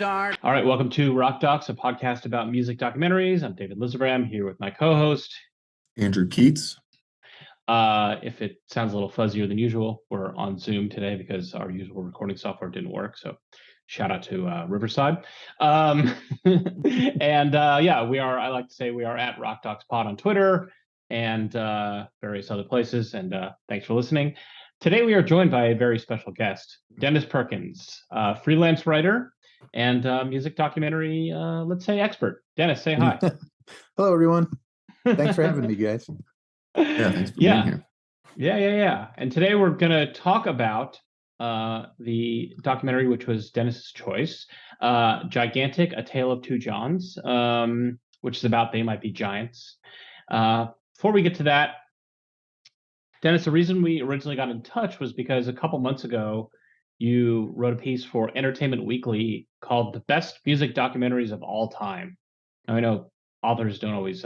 start. All right, welcome to Rock Docs, a podcast about music documentaries. I'm David Lizerbram here with my co-host Andrew Keatts. If it sounds a little fuzzier than usual, we're on Zoom today because our usual recording software didn't work. So shout out to Riverside. Yeah, we are. I like to say we are at Rock Docs Pod on Twitter and various other places. And thanks for listening. Today we are joined by a very special guest, Dennis Perkins, freelance writer and music documentary, let's say, expert. Dennis, say hi. Hello, everyone. Thanks for having me, guys. Yeah, thanks for being here. Yeah. And today we're going to talk about the documentary, which was Dennis's choice, Gigantic, A Tale of Two Johns, which is about They Might Be Giants. Before we get to that, Dennis, the reason we originally got in touch was because a couple months ago, you wrote a piece for Entertainment Weekly called The Best Music Documentaries of All Time. Now, I know authors don't always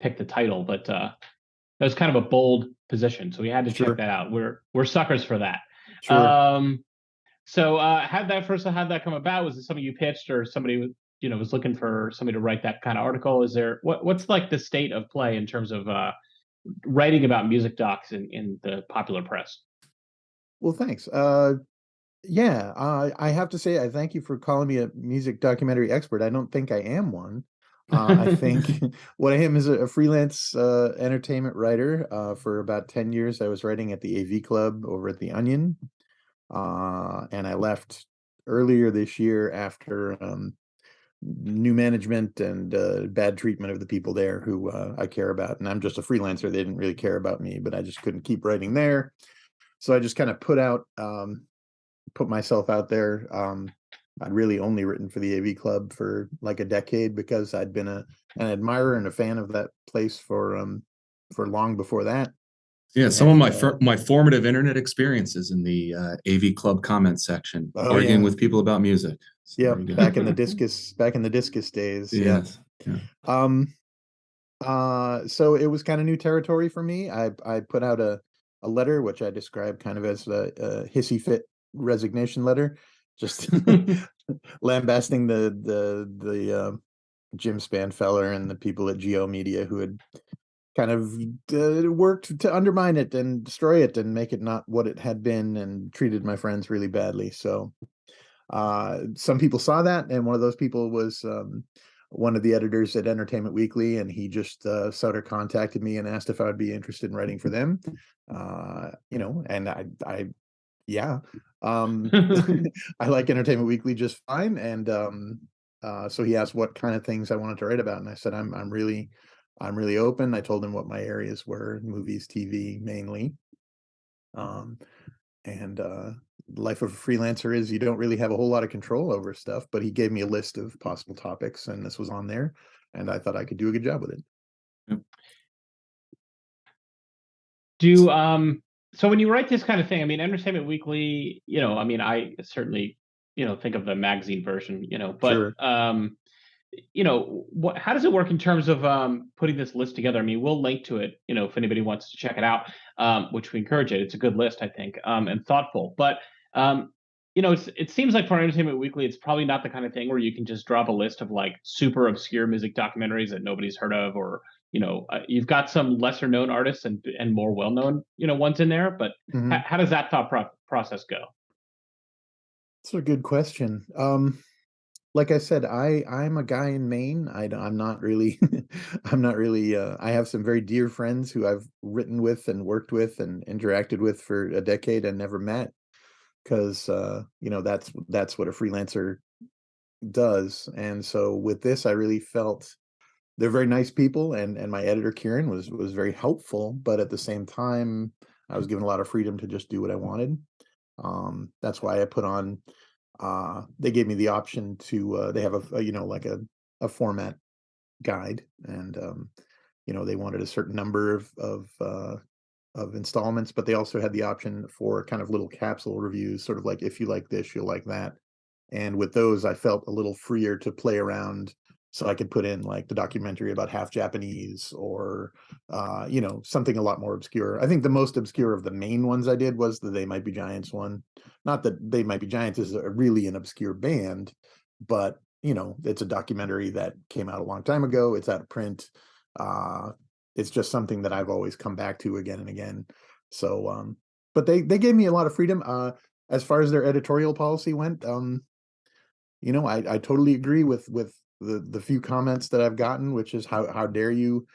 pick the title, but that was kind of a bold position, so we had to check that out. We're suckers for that. Sure. So how'd that come about? Was it something you pitched, or somebody was looking for somebody to write that kind of article? Is there what's like the state of play in terms of writing about music docs in the popular press? Well, thanks. I have to say I thank you for calling me a music documentary expert. I don't think I am one. I think what I am is a freelance entertainment writer. For about 10 years, I was writing at the AV Club over at The Onion. And I left earlier this year after new management and bad treatment of the people there who I care about. And I'm just a freelancer. They didn't really care about me, but I just couldn't keep writing there. So I just kind of put myself out there. I'd really only written for the AV Club for like a decade because I'd been an admirer and a fan of that place for long before that. Yeah, some of my formative internet experiences in the AV Club comment section, arguing with people about music. So yeah, back in the discus days. Yes. Yeah. So it was kind of new territory for me. I put out a letter which I described kind of as a hissy fit resignation letter, just lambasting the Jim Spanfeller and the people at Geo Media who had kind of worked to undermine it and destroy it and make it not what it had been, and treated my friends really badly. So some people saw that, and one of those people was one of the editors at Entertainment Weekly, and he just sort of contacted me and asked if I would be interested in writing for them. And I like Entertainment Weekly just fine. And so he asked what kind of things I wanted to write about, and I said I'm really open. I told him what my areas were: movies, TV mainly. Life of a freelancer is you don't really have a whole lot of control over stuff, but he gave me a list of possible topics, and this was on there, and I thought I could do a good job with it. Yep. So when you write this kind of thing, I mean, Entertainment Weekly, I certainly, think of the magazine version, but Sure. how does it work in terms of putting this list together? I mean, we'll link to it, if anybody wants to check it out, which we encourage it. It's a good list, I think, and thoughtful. But, it seems like for Entertainment Weekly, it's probably not the kind of thing where you can just drop a list of like super obscure music documentaries that nobody's heard of, or, you've got some lesser known artists and more well-known, ones in there. But how does that thought process go? That's a good question. Like I said, I'm a guy in Maine. I'm not really, I have some very dear friends who I've written with and worked with and interacted with for a decade and never met, because, that's what a freelancer does. And so with this, I really felt they're very nice people. And my editor, Kieran, was very helpful. But at the same time, I was given a lot of freedom to just do what I wanted. That's why I put on, they gave me the option to, they have a format guide, and they wanted a certain number of installments, but they also had the option for kind of little capsule reviews, sort of like, if you like this, you'll like that. And with those, I felt a little freer to play around, so I could put in like the documentary about half Japanese, or something a lot more obscure. I think the most obscure of the main ones I did was the They Might Be Giants one. Not that They Might Be Giants is really an obscure band, but it's a documentary that came out a long time ago. It's out of print. It's just something that I've always come back to again and again. So, but they gave me a lot of freedom. As far as their editorial policy went, I totally agree with the few comments that I've gotten, which is how dare you?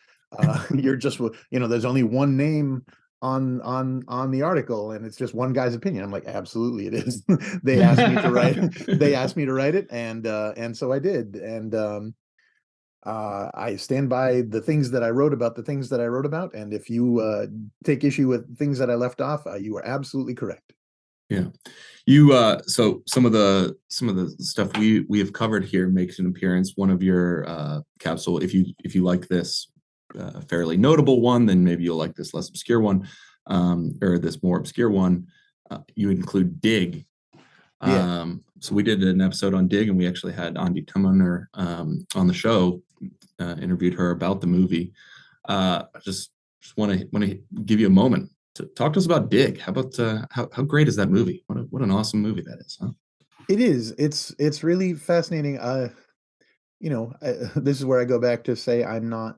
You're just there's only one name on the article, and it's just one guy's opinion. I'm like, absolutely, it is. They asked me to write. They asked me to write it, and so I did. And I stand by the things that I wrote about, and if you take issue with things that I left off, you are absolutely correct. Yeah. You so some of the stuff we have covered here makes an appearance. One of your capsule, if you like this fairly notable one, then maybe you'll like this less obscure one, or this more obscure one. You include Dig. Yeah. So we did an episode on Dig, and we actually had Andi Tumuner on the show, interviewed her about the movie. I just want to give you a moment to talk to us about Dig. How about how great is that movie? What an awesome movie that is, huh? It is. It's really fascinating. This is where I go back to say I'm not.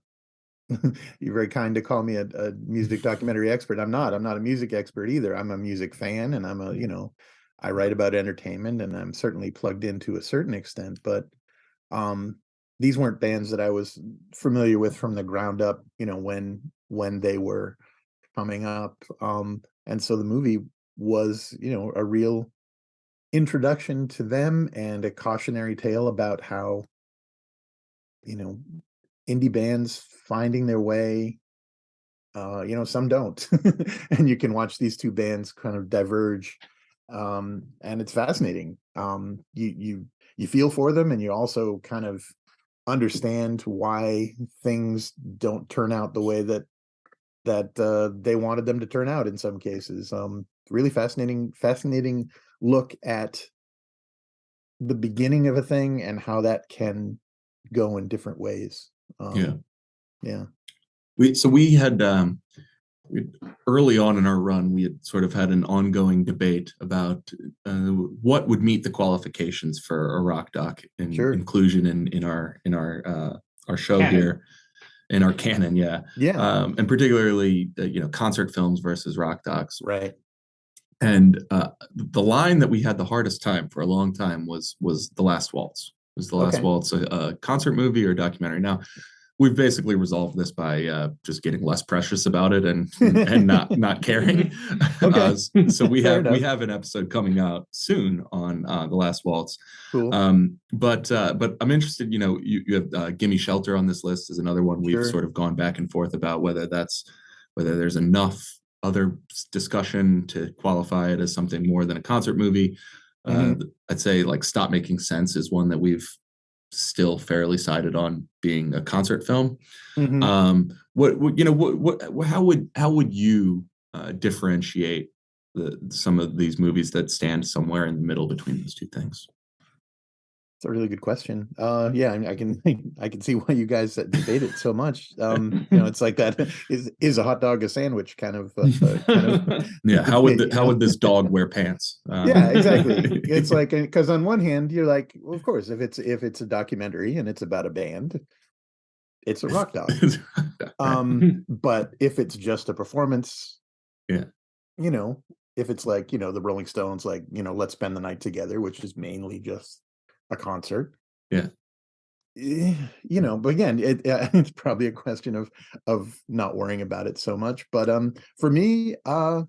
You're very kind to call me a music documentary expert. I'm not. I'm not a music expert either. I'm a music fan, and I write about entertainment, and I'm certainly plugged in to a certain extent. But these weren't bands that I was familiar with from the ground up. When they were coming up, and so the movie was a real introduction to them and a cautionary tale about how indie bands finding their way. Some don't, and you can watch these two bands kind of diverge, and it's fascinating. You feel for them, and you also kind of understand why things don't turn out the way that they wanted them to turn out in some cases. Really fascinating look at the beginning of a thing and how that can go in different ways. Yeah. We had early on in our run, we had sort of had an ongoing debate about what would meet the qualifications for a rock doc inclusion in our show canon. Here in our canon. Yeah. And particularly concert films versus rock docs. Right. And the line that we had the hardest time for a long time was The Last Waltz. Was The Last Waltz a concert movie or a documentary? Now, we've basically resolved this by just getting less precious about it and not caring. Okay. So we have an episode coming out soon on The Last Waltz. Cool. But I'm interested. You have Gimme Shelter on this list is another one we've sort of gone back and forth about whether there's enough other discussion to qualify it as something more than a concert movie. I'd say like Stop Making Sense is one that we've still fairly sided on being a concert film. How would you differentiate some of these movies that stand somewhere in the middle between those two things? It's a really good question. Yeah, I can see why you guys debate it so much. It's like that is a hot dog a sandwich kind of. Yeah. How would this dog wear pants? Yeah, exactly. It's like, because on one hand you're like, well, of course, if it's a documentary and it's about a band, it's a rock dog. But if it's just a performance, yeah, if it's like the Rolling Stones, like Let's Spend the Night Together, which is mainly just a concert. Yeah. But again, it's probably a question of not worrying about it so much. But for me, I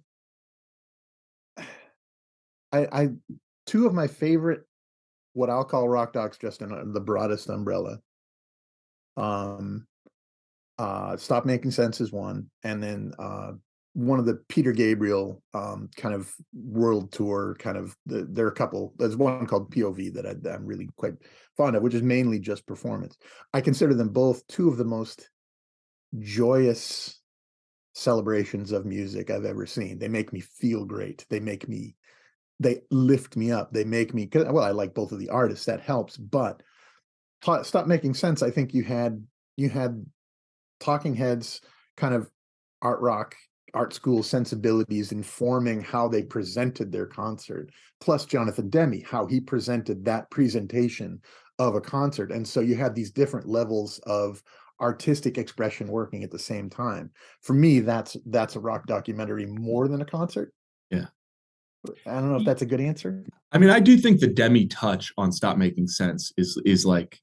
two of my favorite, what I'll call rock docs, just in the broadest umbrella. Stop Making Sense is one, and then one of the Peter Gabriel kind of world tour there are a couple. There's one called POV that I'm really quite fond of, which is mainly just performance. I consider them both two of the most joyous celebrations of music I've ever seen. They make me feel great. They lift me up. They make me, I like both of the artists, that helps. But Stop Making Sense, I think you had Talking Heads, kind of art rock art school sensibilities informing how they presented their concert, plus Jonathan Demme, how he presented that presentation of a concert. And so you had these different levels of artistic expression working at the same time. For me, that's a rock documentary more than a concert. Yeah. I don't know if that's a good answer. I mean, I do think the Demme touch on Stop Making Sense is like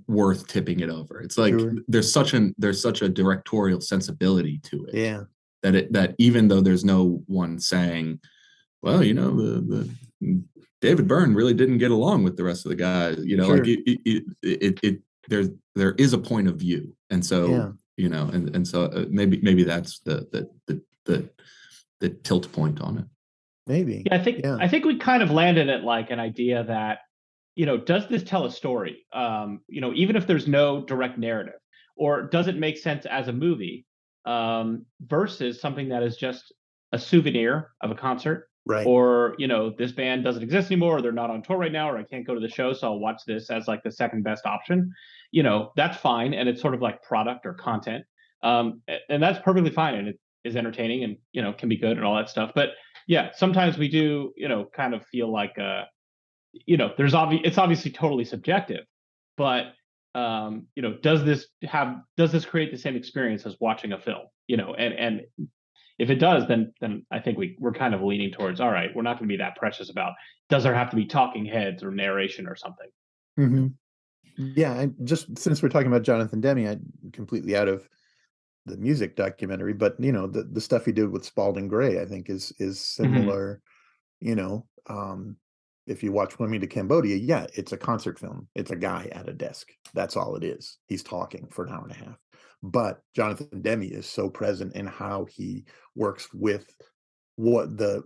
worth tipping it over. It's like Sure. there's such a directorial sensibility to it. Yeah. That even though there's no one saying, well, the David Byrne really didn't get along with the rest of the guys, Sure. like there is a point of view, and so Yeah. and so maybe that's the tilt point on it. Maybe. Yeah, I think we kind of landed at like an idea that, does this tell a story? Even if there's no direct narrative, or does it make sense as a movie, versus something that is just a souvenir of a concert, Right. or this band doesn't exist anymore, or they're not on tour right now, or I can't go to the show, so I'll watch this as like the second best option. That's fine, and it's sort of like product or content, and that's perfectly fine, and it is entertaining, and can be good and all that stuff. But yeah, sometimes we do, kind of feel like, it's obviously totally subjective, but does this create the same experience as watching a film? And if it does, then I think we're kind of leaning towards, all right, we're not going to be that precious about, does there have to be talking heads or narration or something? Mm-hmm. Yeah, just since we're talking about Jonathan Demme, I'm completely out of the music documentary, but the stuff he did with Spalding Gray, I think is similar. If you watch Swimming to Cambodia, yeah, it's a concert film. It's a guy at a desk. That's all it is. He's talking for an hour and a half. But Jonathan Demme is so present in how he works with what the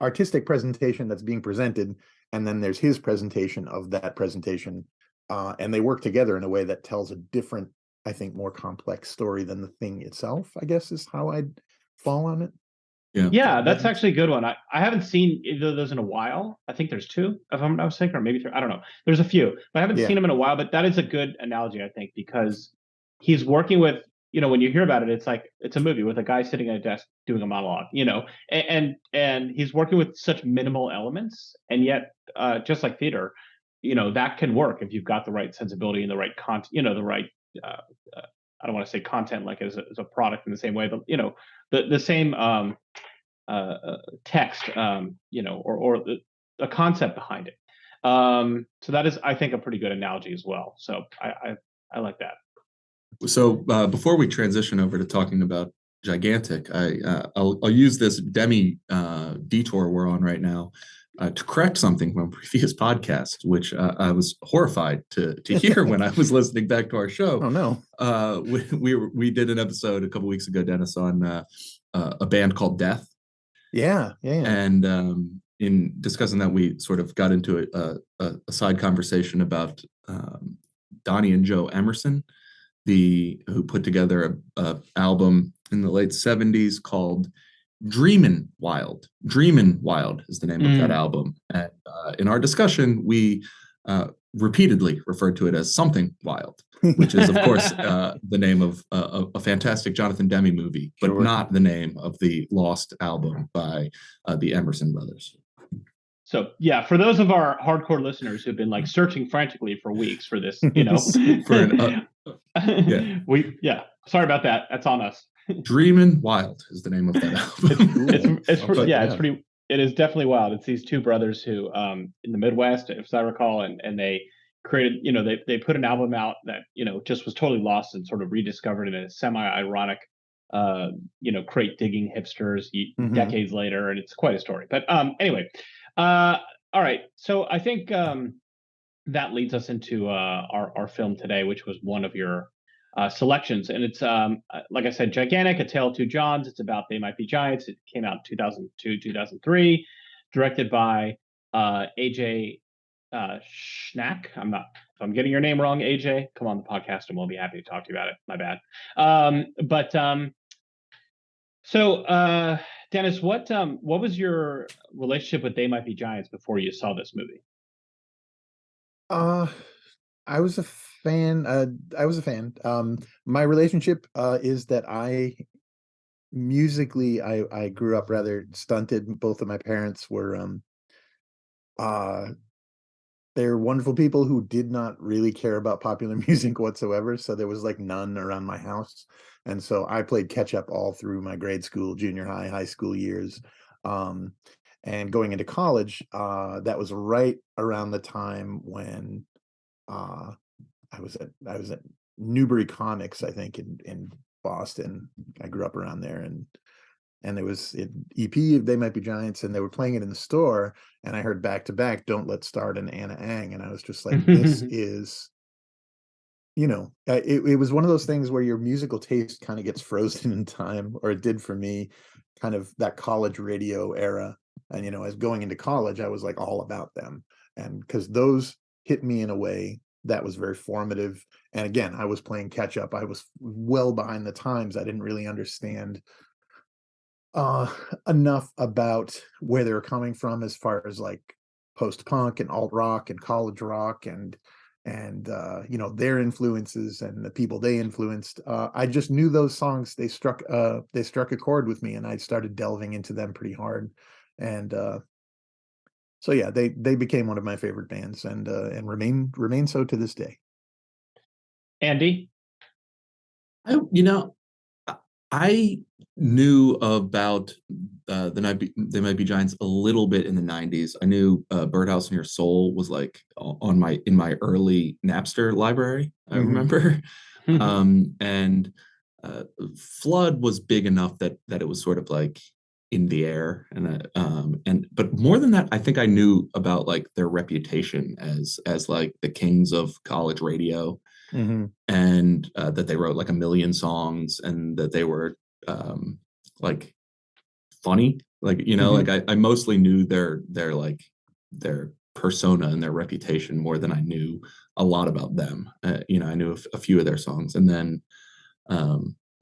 artistic presentation that's being presented, and then there's his presentation of that presentation, and they work together in a way that tells a different, I think, more complex story than the thing itself, I guess, is how I'd fall on it. Yeah, that's actually a good one. I haven't seen either of those in a while. I think there's two, if I'm not mistaken, or maybe three. I don't know. There's a few, but I haven't seen them in a while. But that is a good analogy, I think, because he's working with, when you hear about it, it's like it's a movie with a guy sitting at a desk doing a monologue, and he's working with such minimal elements, and yet, just like theater, that can work if you've got the right sensibility and the right content, the right. I don't want to say content like as a product in the same way, but the same text, or the concept behind it. So that is, I think, a pretty good analogy as well. So I like that. So before we transition over to talking about Gigantic, I'll use this Demme detour we're on right now to correct something from a previous podcast, which I was horrified to hear when I was listening back to our show. Oh no! We did an episode a couple weeks ago, Dennis, on a band called Death. Yeah. And in discussing that, we sort of got into a side conversation about Donnie and Joe Emerson, who put together a album in the late 70s called Dreamin' Wild. Dreamin' Wild is the name of that album. And in our discussion, we repeatedly referred to it as Something Wild, which is, of course, the name of a fantastic Jonathan Demme movie, but not the name of the lost album by the Emerson brothers. So yeah, for those of our hardcore listeners who've been like searching frantically for weeks for this, sorry about that. That's on us. Dreamin' Wild is the name of that album. It is definitely wild. It's these two brothers who, in the Midwest, if I recall, and they created, they put an album out that, just was totally lost and sort of rediscovered in a semi-ironic, crate digging hipsters decades later. And it's quite a story. But anyway, all right. So I think that leads us into our film today, which was one of your selections. And it's, like I said, Gigantic, A Tale of Two Johns. It's about They Might Be Giants. It came out in 2002, 2003, directed by AJ Schnack. If I'm getting your name wrong, AJ, come on the podcast and we'll be happy to talk to you about it. My bad. So Dennis, what was your relationship with They Might Be Giants before you saw this movie? I was a fan. My relationship is that I musically, I grew up rather stunted. Both of my parents were uh they're wonderful people who did not really care about popular music whatsoever. So there was like none around my house. And so I played catch up all through my grade school, junior high, high school years. Um, and going into college, that was right around the time when uh, I was at Newbury Comics, I think, in Boston. I grew up around there, and there was an EP of They Might Be Giants, and they were playing it in the store, and I heard back to back Don't Let's Start and Anna Ang, and I was just like, this is, it was one of those things where your musical taste kind of gets frozen in time, or it did for me, kind of that college radio era. And as going into college, I was like all about them, and because those hit me in a way that was very formative. And again, I was playing catch up. I was well behind the times. I didn't really understand uh enough about where they were coming from as far as like post-punk and alt rock and college rock and their influences and the people they influenced. I just knew those songs. They struck a chord with me, and I started delving into them pretty hard. And so yeah, they became one of my favorite bands, and remain so to this day. Andy? I I knew about They Might Be Giants a little bit in the 90s. I knew Birdhouse Near Soul was like in my early Napster library, I remember. And Flood was big enough that it was sort of like in the air, but more than that, I think I knew about like their reputation as like the kings of college radio, and that they wrote like a million songs, and that they were like funny, like like I mostly knew their persona and their reputation more than I knew a lot about them. I knew a few of their songs, and then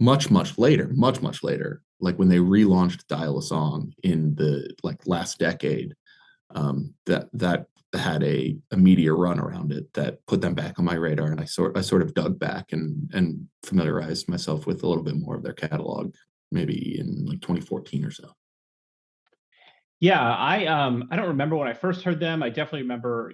much later, like when they relaunched Dial a Song in the like last decade, that had a media run around it that put them back on my radar, and I sort of dug back and familiarized myself with a little bit more of their catalog, maybe in like 2014 or so. Yeah, I don't remember when I first heard them. I definitely remember,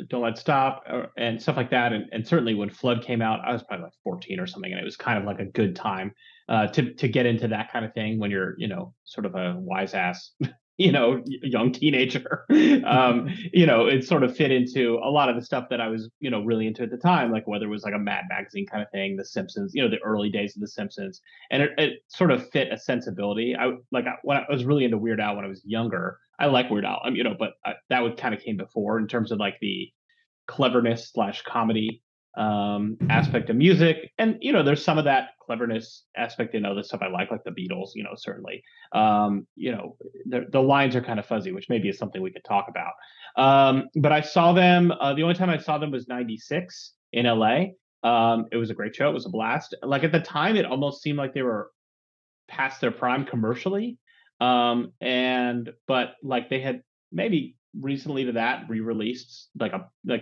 Don't Let Stop and stuff like that. And certainly when Flood came out, I was probably like 14 or something, and it was kind of like a good time to get into that kind of thing when you're, sort of a wise ass, young teenager. It sort of fit into a lot of the stuff that I was, really into at the time, like whether it was like a Mad Magazine kind of thing, The Simpsons, the early days of The Simpsons, and it sort of fit a sensibility. When I was really into Weird Al when I was younger. I like Weird Al, but that would kind of came before in terms of like the cleverness slash comedy aspect of music. And there's some of that cleverness aspect in other stuff I like the Beatles. Certainly. The lines are kind of fuzzy, which maybe is something we could talk about. But I saw them. The only time I saw them was '96 in LA. It was a great show. It was a blast. Like at the time, it almost seemed like they were past their prime commercially. But like they had maybe recently to that re-released like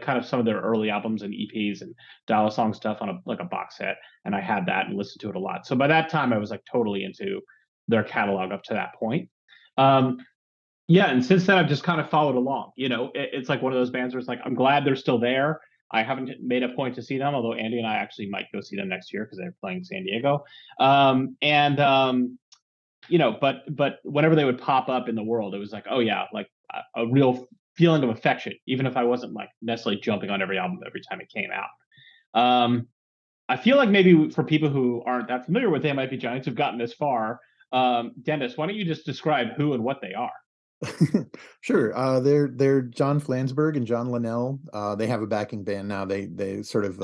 kind of some of their early albums and EPs and Dial Song stuff on a box set, and I had that and listened to it a lot. So by that time I was like totally into their catalog up to that point. Yeah, and since then I've just kind of followed along. It's like one of those bands where it's like I'm glad they're still there. I haven't made a point to see them, although Andy and I actually might go see them next year because they're playing San Diego. But whenever they would pop up in the world, it was like, oh yeah, like a real feeling of affection, even if I wasn't like necessarily jumping on every album every time it came out. I feel like maybe for people who aren't that familiar with They Might Be Giants who've gotten this far, Dennis, why don't you just describe who and what they are? Sure. They're John Flansburgh and John Linnell. They have a backing band now. They sort of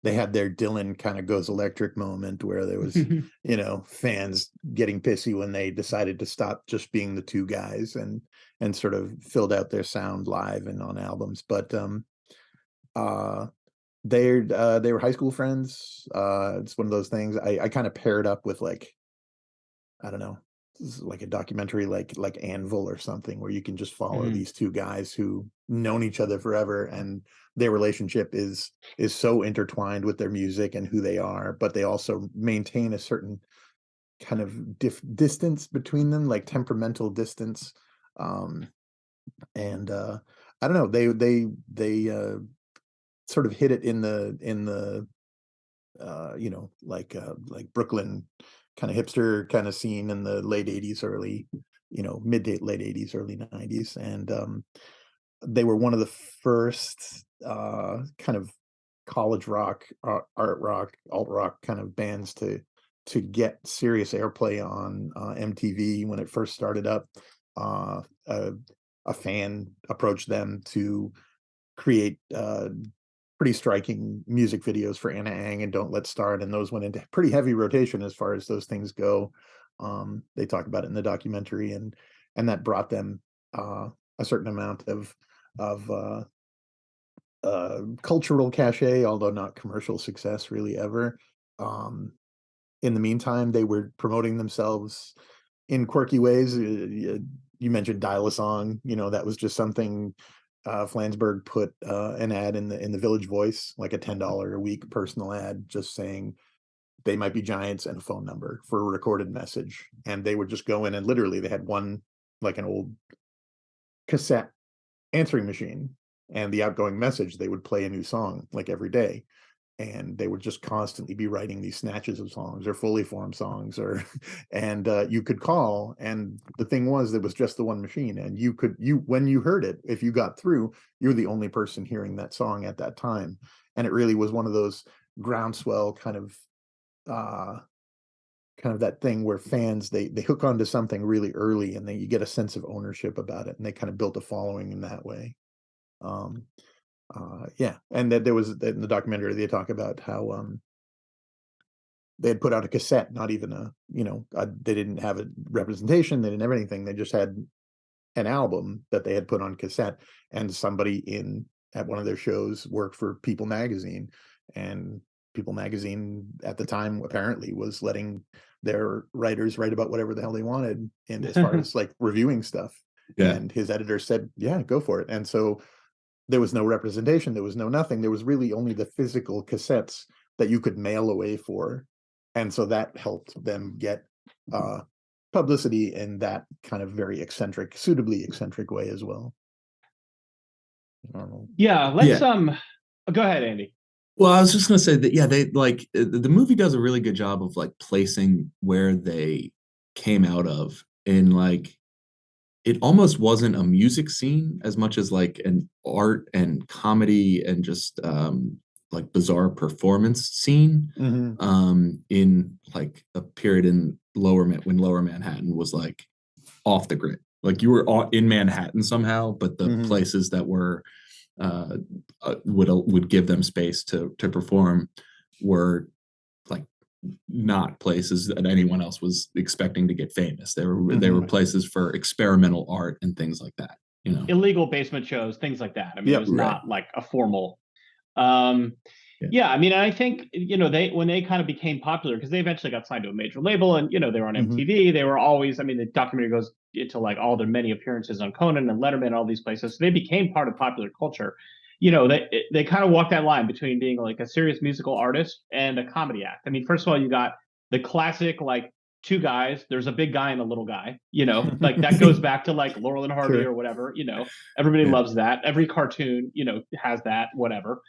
they had their Dylan kind of goes electric moment where there was fans getting pissy when they decided to stop just being the two guys and sort of filled out their sound live and on albums. But they were high school friends. It's one of those things. I kind of paired up with like, I don't know, like a documentary like Anvil or something, where you can just follow these two guys who known each other forever, and their relationship is so intertwined with their music and who they are, but they also maintain a certain kind of distance between them, like temperamental distance. And I don't know, they sort of hit it in the like Brooklyn kind of hipster kind of scene in the late 80s, early, mid to late 80s, early 90s. And they were one of the first kind of college rock, art rock, alt rock kind of bands to get serious airplay on MTV when it first started up. Uh, a, a fan approached them to create pretty striking music videos for Anna Ang and Don't Let's Start, and those went into pretty heavy rotation as far as those things go. They talk about it in the documentary, and that brought them a certain amount of cultural cachet, although not commercial success really ever. In the meantime, they were promoting themselves in quirky ways. You mentioned Dial a Song, that was just something. Flansburgh put an ad in the Village Voice, like a $10 a week personal ad, just saying they might be giants and a phone number for a recorded message. And they would just go in and literally they had one, like an old cassette answering machine, and the outgoing message, they would play a new song like every day. And they would just constantly be writing these snatches of songs or fully formed songs, or and you could call, and the thing was, it was just the one machine, and you when you heard it, if you got through, you're the only person hearing that song at that time. And it really was one of those groundswell kind of that thing where fans, they hook onto something really early, and then you get a sense of ownership about it, and they kind of built a following in that way. um yeah, and that there was in the documentary, they talk about how they had put out a cassette, not even they didn't have a representation, they didn't have anything, they just had an album that they had put on cassette, and somebody in at one of their shows worked for People magazine, and People magazine at the time apparently was letting their writers write about whatever the hell they wanted, and as far as like reviewing stuff. Yeah. And his editor said, yeah, go for it. And so there was no representation, there was no nothing, there was really only the physical cassettes that you could mail away for. And so that helped them get publicity in that kind of very eccentric, suitably eccentric way as well. Yeah, let's go ahead, Andy. Well, I was just gonna say that, yeah, they like the movie does a really good job of like placing where they came out of, and like it almost wasn't a music scene as much as like an art and comedy and just like bizarre performance scene. In like a period in when Lower Manhattan was like off the grid. Like you were in Manhattan somehow, but the places that were would give them space to perform were like not places that anyone else was expecting to get famous. They were places for experimental art and things like that. Illegal basement shows, things like that. I mean, it was not like a formal. Yeah, I mean, I think they when they kind of became popular, because they eventually got signed to a major label, and they were on MTV. They were always, I mean, the documentary goes into like all their many appearances on Conan and Letterman and all these places. So they became part of popular culture. They kind of walk that line between being like a serious musical artist and a comedy act. I mean, first of all, you got the classic like two guys. There's a big guy and a little guy. Like that goes back to like Laurel and Hardy or whatever. Everybody loves that. Every cartoon has that, whatever.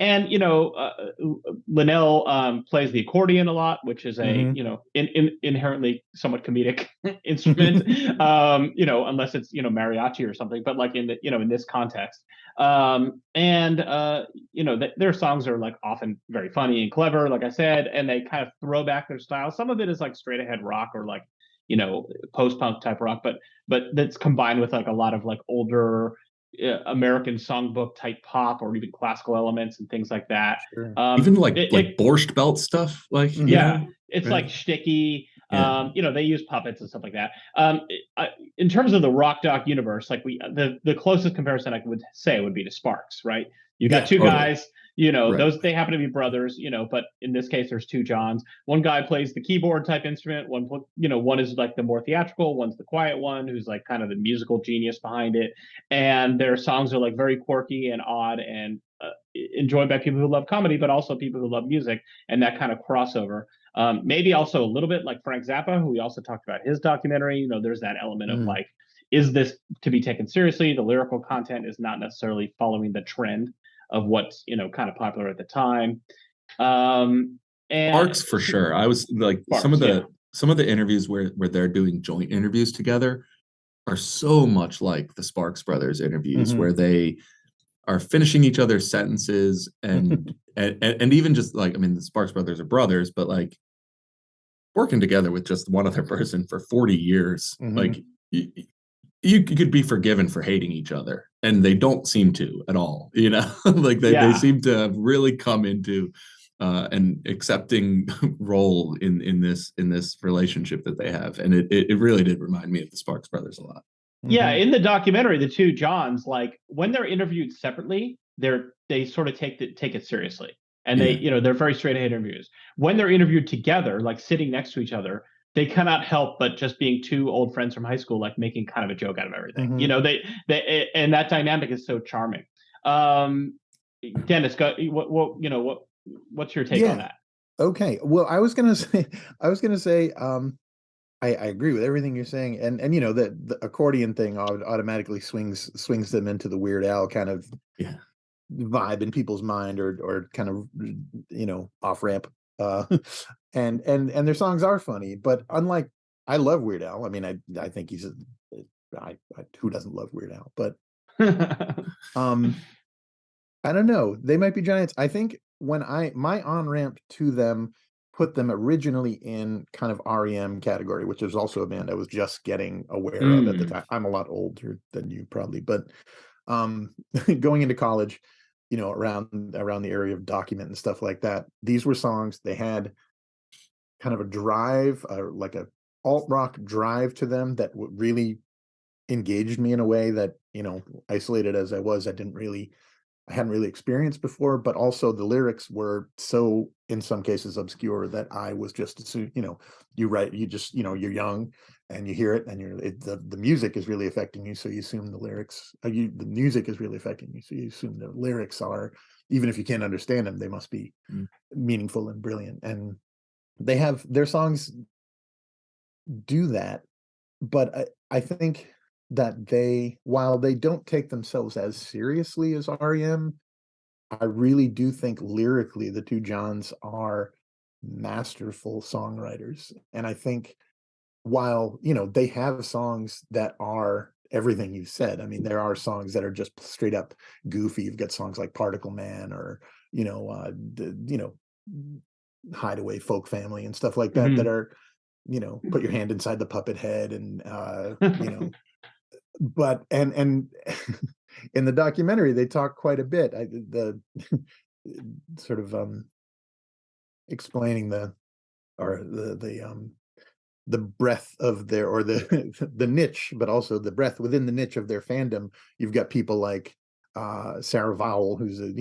And Linnell plays the accordion a lot, which is a inherently somewhat comedic instrument. Unless it's mariachi or something, but like in this context. Their songs are like often very funny and clever, like I said, and they kind of throw back their style. Some of it is like straight ahead rock or like post-punk type rock, but that's combined with like a lot of like older American songbook type pop or even classical elements and things like that. Sure. Even like Borscht Belt stuff, like it's right? Like shticky. They use puppets and stuff like that. In terms of the rock doc universe, like the closest comparison I would say would be to Sparks, right? You got two guys, those, they happen to be brothers, but in this case, there's two Johns. One guy plays the keyboard type instrument. One is like the more theatrical, one's the quiet one, who's like kind of the musical genius behind it. And their songs are like very quirky and odd and enjoyed by people who love comedy, but also people who love music and that kind of crossover. Maybe also a little bit like Frank Zappa, who we also talked about his documentary. There's that element of like, is this to be taken seriously? The lyrical content is not necessarily following the trend of what's kind of popular at the time. And Sparks for sure. I was like Sparks, some of the interviews where they're doing joint interviews together are so much like the Sparks Brothers interviews, where they are finishing each other's sentences and even just like, I mean, the Sparks Brothers are brothers, but like working together with just one other person for 40 years, like you could be forgiven for hating each other, and they don't seem to at all, like they seem to have really come into an accepting role in this relationship that they have, and it really did remind me of the Sparks Brothers a lot. Yeah, in the documentary, the two Johns, like when they're interviewed separately, they sort of take it seriously, and they're very straight ahead interviews. When they're interviewed together, like sitting next to each other, they cannot help but just being two old friends from high school, like making kind of a joke out of everything. They and that dynamic is so charming. Dennis, what's your take on that? Okay. Well, I was gonna say, I agree with everything you're saying, and the accordion thing automatically swings them into the Weird Al kind of vibe in people's mind, or kind of off ramp. And their songs are funny, but unlike, I love Weird Al. I mean, I think he's who doesn't love Weird Al? But I don't know. They might be giants. I think when my on ramp to them put them originally in kind of REM category, which is also a band I was just getting aware of at the time. I'm a lot older than you probably, but going into college, around the area of Document and stuff like that, these were songs, they had kind of a drive, like a alt rock drive to them that really engaged me in a way that, isolated as I was, I hadn't really experienced before. But also the lyrics were so, in some cases, obscure that I was just, you're young and you hear it, and the music is really affecting you, so you assume the lyrics, the music is really affecting you, so you assume the lyrics are, even if you can't understand them, they must be meaningful and brilliant. And their songs do that, but I think that while they don't take themselves as seriously as REM, I really do think lyrically the two Johns are masterful songwriters. And I think while, they have songs that are everything you said, I mean, there are songs that are just straight up goofy. You've got songs like Particle Man, or, Hideaway Folk Family and stuff like that, that are, put your hand inside the puppet head, and, but and in the documentary they talk quite a bit, the sort of explaining the breadth of their, or the niche, but also the breadth within the niche of their fandom. You've got people like Sarah Vowell, who's a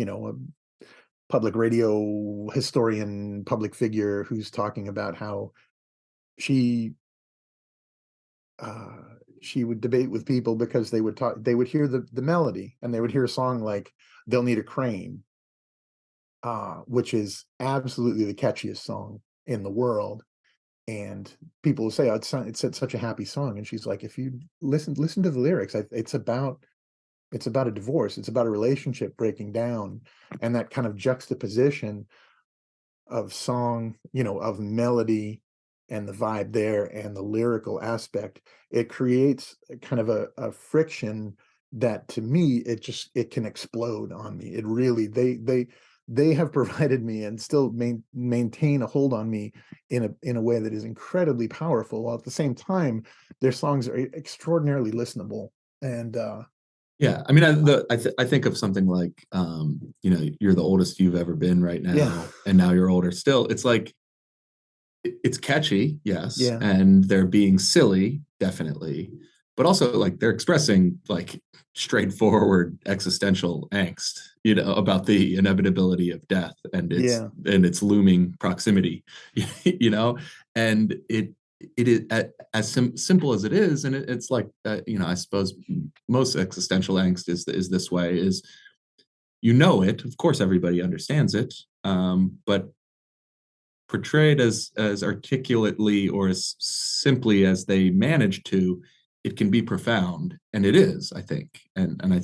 public radio historian, public figure, who's talking about how she would debate with people because they would hear the melody, and they would hear a song like "They'll Need a Crane," which is absolutely the catchiest song in the world, and people will say, "Oh, it's such a happy song," and she's like, "If you listen to the lyrics, it's about a divorce, it's about a relationship breaking down," and that kind of juxtaposition of song, of melody and the vibe there, and the lyrical aspect, it creates kind of a friction that, to me, it can explode on me. It really, they have provided me, and still maintain a hold on me in a way that is incredibly powerful, while at the same time their songs are extraordinarily listenable. And yeah, I mean, I think of something like, "You're the oldest you've ever been" right now, and now you're older still. It's like, it's catchy, yes, and they're being silly, definitely, but also like they're expressing like straightforward existential angst, about the inevitability of death and its looming proximity, and it is as simple as it is, and it's like that. I suppose most existential angst is this way: is it, of course, everybody understands it, but portrayed as articulately or as simply as they manage to, it can be profound, and it is, I think.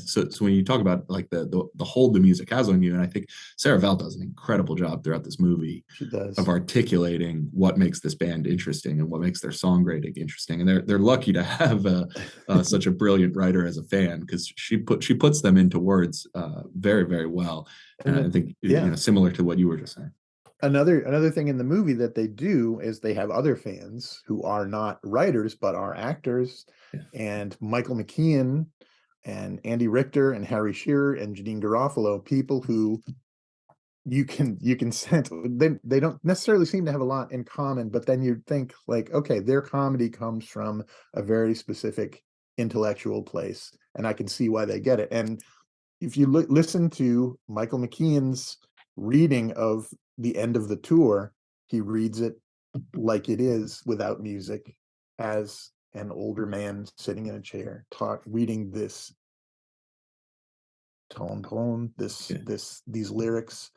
So when you talk about like the hold the music has on you, and I think Sarah Vowell does an incredible job throughout this movie. She does. Of articulating what makes this band interesting and what makes their songwriting interesting, and they're lucky to have such a brilliant writer as a fan, because she puts them into words very, very well. And I think similar to what you were just saying. Another thing in the movie that they do is they have other fans who are not writers but are actors, and Michael McKean and Andy Richter and Harry Shearer and Janine Garofalo, people who you can sense they don't necessarily seem to have a lot in common, but then you think like, okay, their comedy comes from a very specific intellectual place, and I can see why they get it. And if you listen to Michael McKean's reading of the end of the tour, he reads it like it is, without music, as an older man sitting in a chair reading this poem, these lyrics,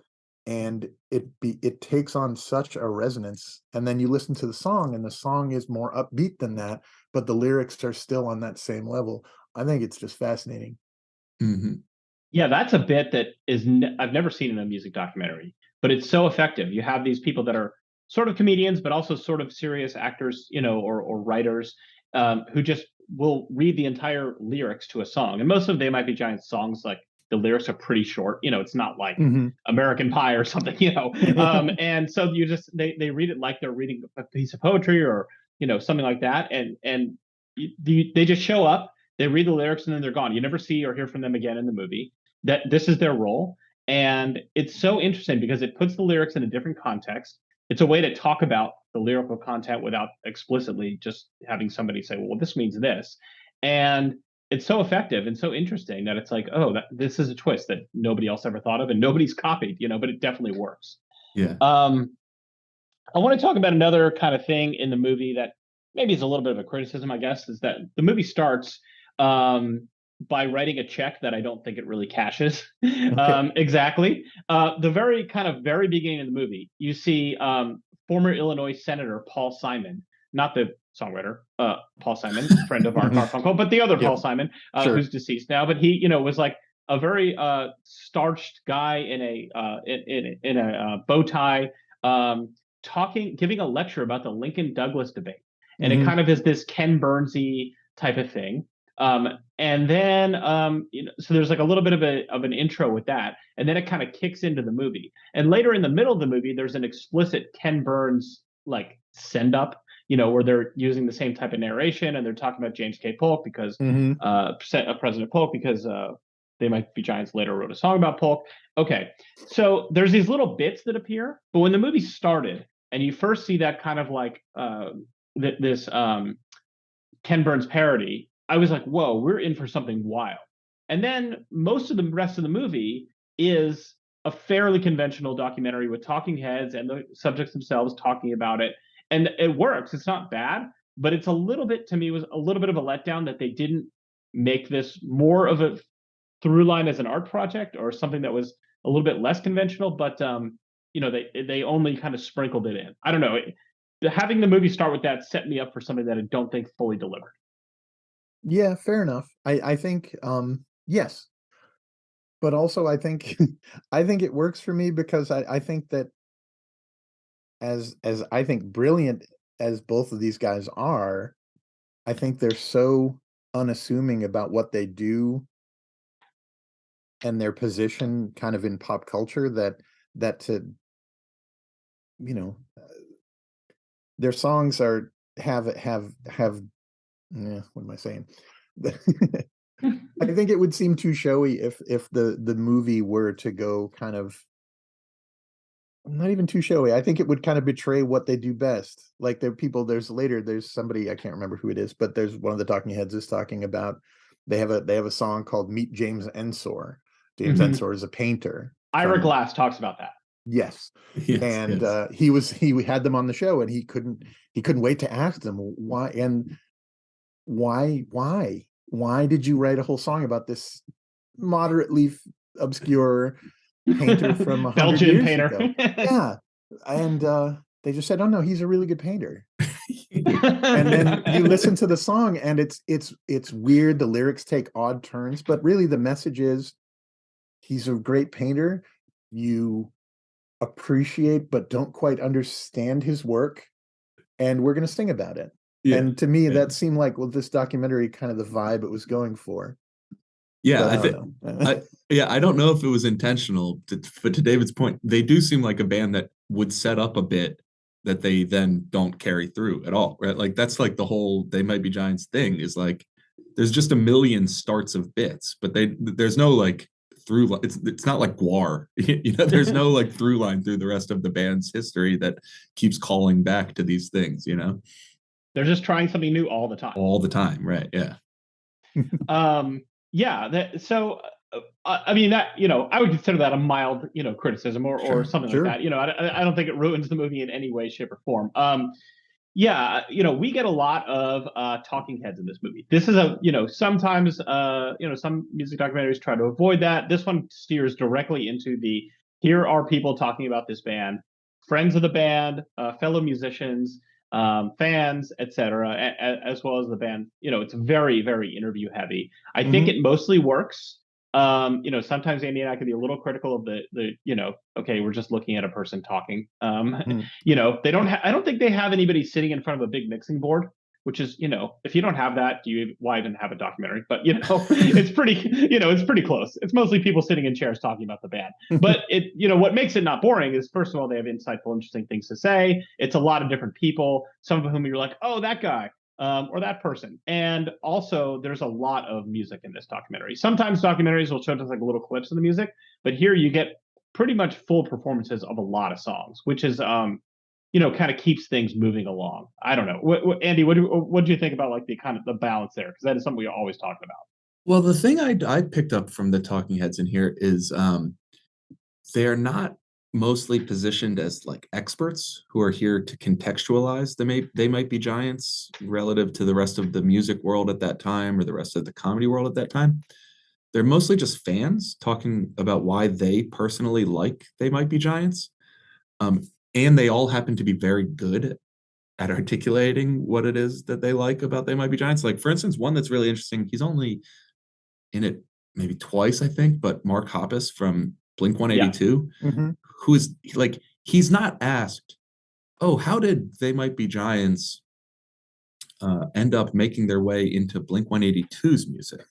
and it takes on such a resonance. And then you listen to the song, and the song is more upbeat than that, but the lyrics are still on that same level. I think it's just fascinating. Mm-hmm. Yeah, that's a bit that is I've never seen in a music documentary, but it's so effective. You have these people that are sort of comedians, but also sort of serious actors, or writers, who just will read the entire lyrics to a song. And most of them, they might be giant songs, like the lyrics are pretty short. It's not like American Pie or something, and so they read it like they're reading a piece of poetry, or something like that, and they just show up, they read the lyrics, and then they're gone. You never see or hear from them again in the movie. That this is their role, and it's so interesting because it puts the lyrics in a different context. It's a way to talk about the lyrical content without explicitly just having somebody say, well, this means this. And it's so effective and so interesting that it's like, oh, this is a twist that nobody else ever thought of and nobody's copied, but it definitely works. Yeah. I want to talk about another kind of thing in the movie that maybe is a little bit of a criticism, I guess, is that the movie starts by writing a check that I don't think it really cashes. Okay. Exactly. The very beginning of the movie, you see former Illinois Senator Paul Simon, not the songwriter, Paul Simon, friend of our Garfunkel, but the other Paul Simon, who's deceased now. But he, was like a very starched guy in a bow tie, giving a lecture about the Lincoln Douglas debate, and it kind of is this Ken Burnsy type of thing. And then so there's like a little bit of an intro with that, and then it kind of kicks into the movie. And later in the middle of the movie, there's an explicit Ken Burns like send up, where they're using the same type of narration, and they're talking about James K. Polk because President Polk, because They Might Be Giants later wrote a song about Polk. Okay, so there's these little bits that appear, but when the movie started and you first see that kind of like this Ken Burns parody, I was like, whoa, we're in for something wild. And then most of the rest of the movie is a fairly conventional documentary with talking heads and the subjects themselves talking about it. And it works. It's not bad, but it's a little bit, to me, was a little bit of a letdown that they didn't make this more of a through line as an art project or something that was a little bit less conventional, but they only kind of sprinkled it in. I don't know. Having the movie start with that set me up for something that I don't think fully delivered. Yeah, fair enough. I think yes, but also I think I think it works for me because I think that as I think brilliant as both of these guys are, I think they're so unassuming about what they do and their position kind of in pop culture that to their songs have what am I saying? I think it would seem too showy if the movie were to go kind of not even too showy. I think it would kind of betray what they do best. Like there's somebody, I can't remember who it is, but there's one of the talking heads is talking about they have a song called Meet James Ensor. James Ensor is a painter. Ira Glass talks about that. Yes. And he had them on the show, and he couldn't wait to ask them why did you write a whole song about this moderately obscure painter from 100 Belgian years painter ago? Yeah. And they just said, oh no, he's a really good painter. And then you listen to the song and it's weird. The lyrics take odd turns, but really the message is he's a great painter. You appreciate but don't quite understand his work, and we're going to sing about it. Yeah. And to me, Yeah. that seemed like, well, this documentary kind of the vibe it was going for. Yeah, But I think I don't know if it was intentional, but to David's point, they do seem like a band that would set up a bit that they then don't carry through at all, right? Like that's like the whole They Might Be Giants thing is like there's just a million starts of bits, but there's no like through line. It's not like Guar, there's no like through line through the rest of the band's history that keeps calling back to these things, They're just trying something new all the time. All the time, right? Yeah. So I mean that I would consider that a mild criticism or something sure. like that. I don't think it ruins the movie in any way, shape, or form. We get a lot of talking heads in this movie. This is sometimes some music documentaries try to avoid that. This one steers directly into here are people talking about this band, friends of the band, fellow musicians, fans, etc., as well as the band. It's very, very interview heavy. I think it mostly works. Sometimes Andy and I can be a little critical of okay, we're just looking at a person talking. They don't. I don't think they have anybody sitting in front of a big mixing board, which is, if you don't have that, why even have a documentary? But it's pretty close. It's mostly people sitting in chairs talking about the band. But what makes it not boring is, first of all, they have insightful, interesting things to say. It's a lot of different people, some of whom you're like, oh, that guy. Or that person. And also there's a lot of music in this documentary. Sometimes documentaries will show just like little clips of the music, but here you get pretty much full performances of a lot of songs, which is kind of keeps things moving along. I don't know. Andy, what do you think about like the kind of the balance there? Because that is something we always talk about. Well, the thing I picked up from the talking heads in here is they're not mostly positioned as like experts who are here to contextualize They Might Be Giants relative to the rest of the music world at that time or the rest of the comedy world at that time. They're mostly just fans talking about why they personally like They Might Be Giants. And they all happen to be very good at articulating what it is that they like about They Might Be Giants. Like, for instance, one that's really interesting, he's only in it maybe twice, I think, but Mark Hoppus from Blink-182, who is like, he's not asked, oh, how did They Might Be Giants end up making their way into Blink-182's music?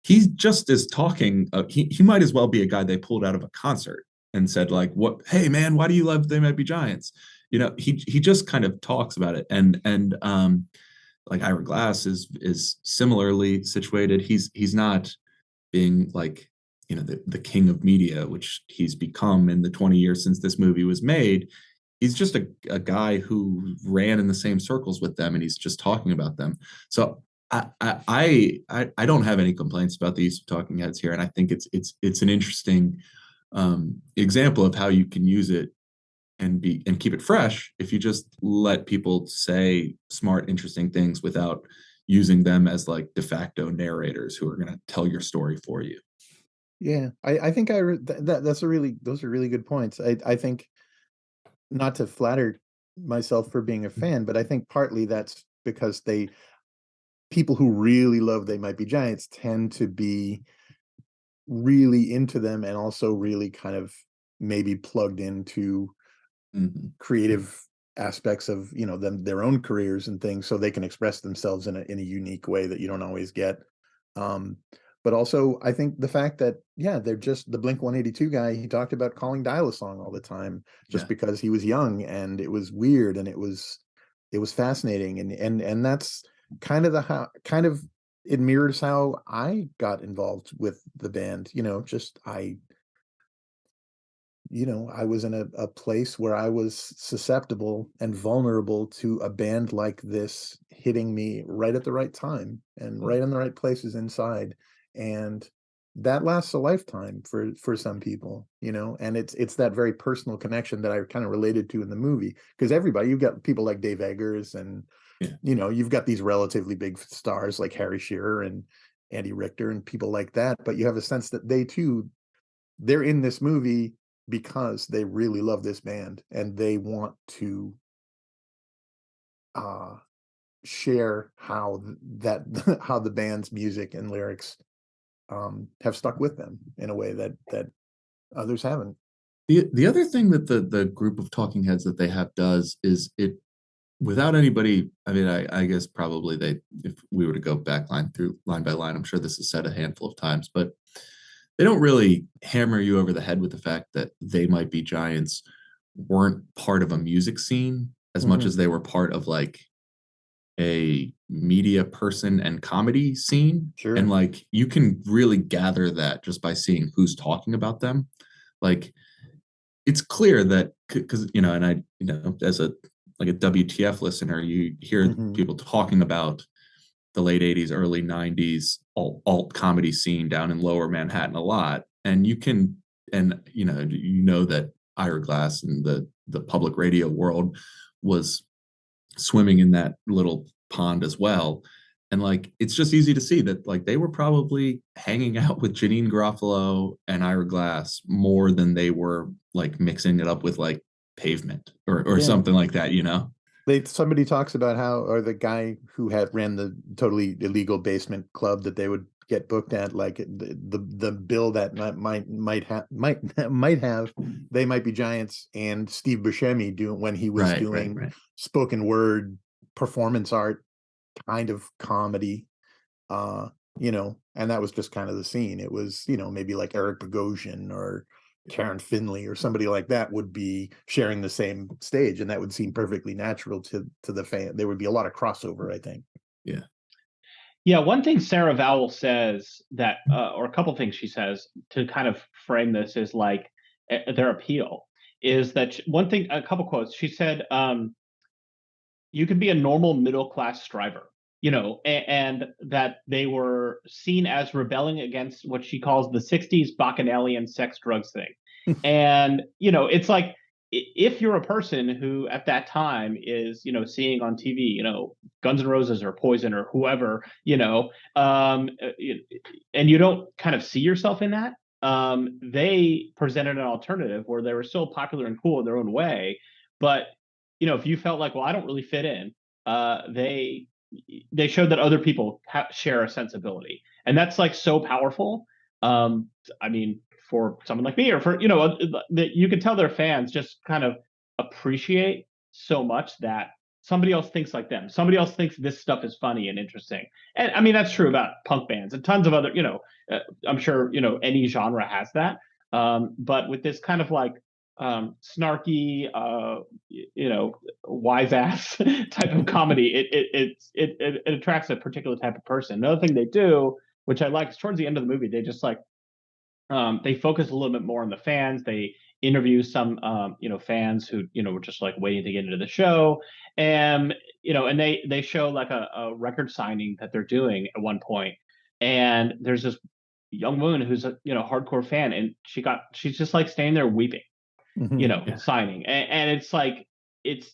He just is talking, he might as well be a guy they pulled out of a concert and said like, what, hey man, why do you love They Might Be Giants? He just kind of talks about it. And like Ira Glass is similarly situated. He's not being like, the king of media, which he's become in the 20 years since this movie was made. He's just a guy who ran in the same circles with them, and he's just talking about them. So I don't have any complaints about the use of talking heads here, and I think it's an interesting example of how you can use it and keep it fresh if you just let people say smart, interesting things without using them as like de facto narrators who are going to tell your story for you. Yeah, I think those are really good points. I think, not to flatter myself for being a fan, but I think partly that's because people who really love They Might Be Giants tend to be really into them and also really kind of maybe plugged into creative aspects of their own careers and things, so they can express themselves in a unique way that you don't always get. But also I think the fact that they're just the Blink-182 guy, he talked about calling Dial-A-Song all the time just because he was young and it was weird and it was fascinating, and that's kind of it mirrors how I got involved with the band. I was in a place where I was susceptible and vulnerable to a band like this hitting me right at the right time and right in the right places inside. And that lasts a lifetime for some people, and it's that very personal connection that I kind of related to in the movie, because you've got people like Dave Eggers and you've got these relatively big stars like Harry Shearer and Andy Richter and people like that, but you have a sense that they're in this movie because they really love this band and they want to share how how the band's music and lyrics have stuck with them in a way that others haven't. The other thing that the group of talking heads that they have does is it, without anybody, I mean, I guess probably they, if we were to go back line by line, I'm sure this is said a handful of times, but they don't really hammer you over the head with the fact that They Might Be Giants weren't part of a music scene as much as they were part of like a media person and comedy scene. Sure. And like you can really gather that just by seeing who's talking about them. Like it's clear that, because and I, as a WTF listener, you hear people talking about the late 80s, early 90s alt comedy scene down in lower Manhattan a lot. And that Ira Glass and the public radio world was swimming in that little pond as well. And like it's just easy to see that like they were probably hanging out with Janine Garofalo and Ira Glass more than they were like mixing it up with like Pavement or something like that, Somebody talks about how, or the guy who ran the totally illegal basement club that they would get booked at, like the bill that might have They Might Be Giants and Steve Buscemi doing when he was doing spoken word performance art kind of comedy, and that was just kind of the scene. It was, maybe like Eric Bogosian or Karen Finley or somebody like that would be sharing the same stage, and that would seem perfectly natural to the fan. There would be a lot of crossover, I think. Yeah, one thing Sarah Vowell says that, or a couple things she says to kind of frame this is like their appeal is that a couple quotes. She said, you could be a normal middle-class striver, and that they were seen as rebelling against what she calls the 60s bacchanalian sex drugs thing. And, it's like, if you're a person who at that time is, seeing on TV, Guns N' Roses or Poison or whoever, and you don't kind of see yourself in that, they presented an alternative where they were still popular and cool in their own way. But, if you felt like, well, I don't really fit in, they showed that other people share a sensibility. And that's like so powerful. I mean, for someone like me or for, that you can tell their fans just kind of appreciate so much that somebody else thinks like them. Somebody else thinks this stuff is funny and interesting. And I mean, that's true about punk bands and tons of other, I'm sure, any genre has that. But with this kind of like snarky, wise ass type of comedy, it attracts a particular type of person. Another thing they do, which I like, is towards the end of the movie, they just like, they focus a little bit more on the fans. They interview some, fans who, were just like waiting to get into the show. And, and they show like a record signing that they're doing at one point. And there's this young woman who's a, hardcore fan. And she's just like standing there weeping, signing. And it's like, it's,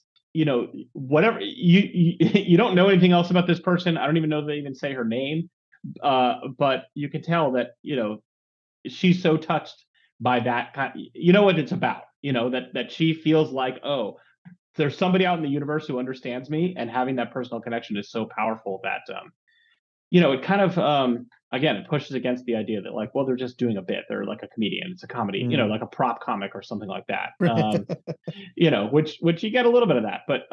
whatever you don't know anything else about this person. I don't even know if they even say her name. But you can tell that, she's so touched by that what it's about, that she feels like, oh, there's somebody out in the universe who understands me, and having that personal connection is so powerful that it kind of again, it pushes against the idea that like, well, they're just doing a bit, they're like a comedian, it's a comedy, like a prop comic or something like that. Which you get a little bit of that. But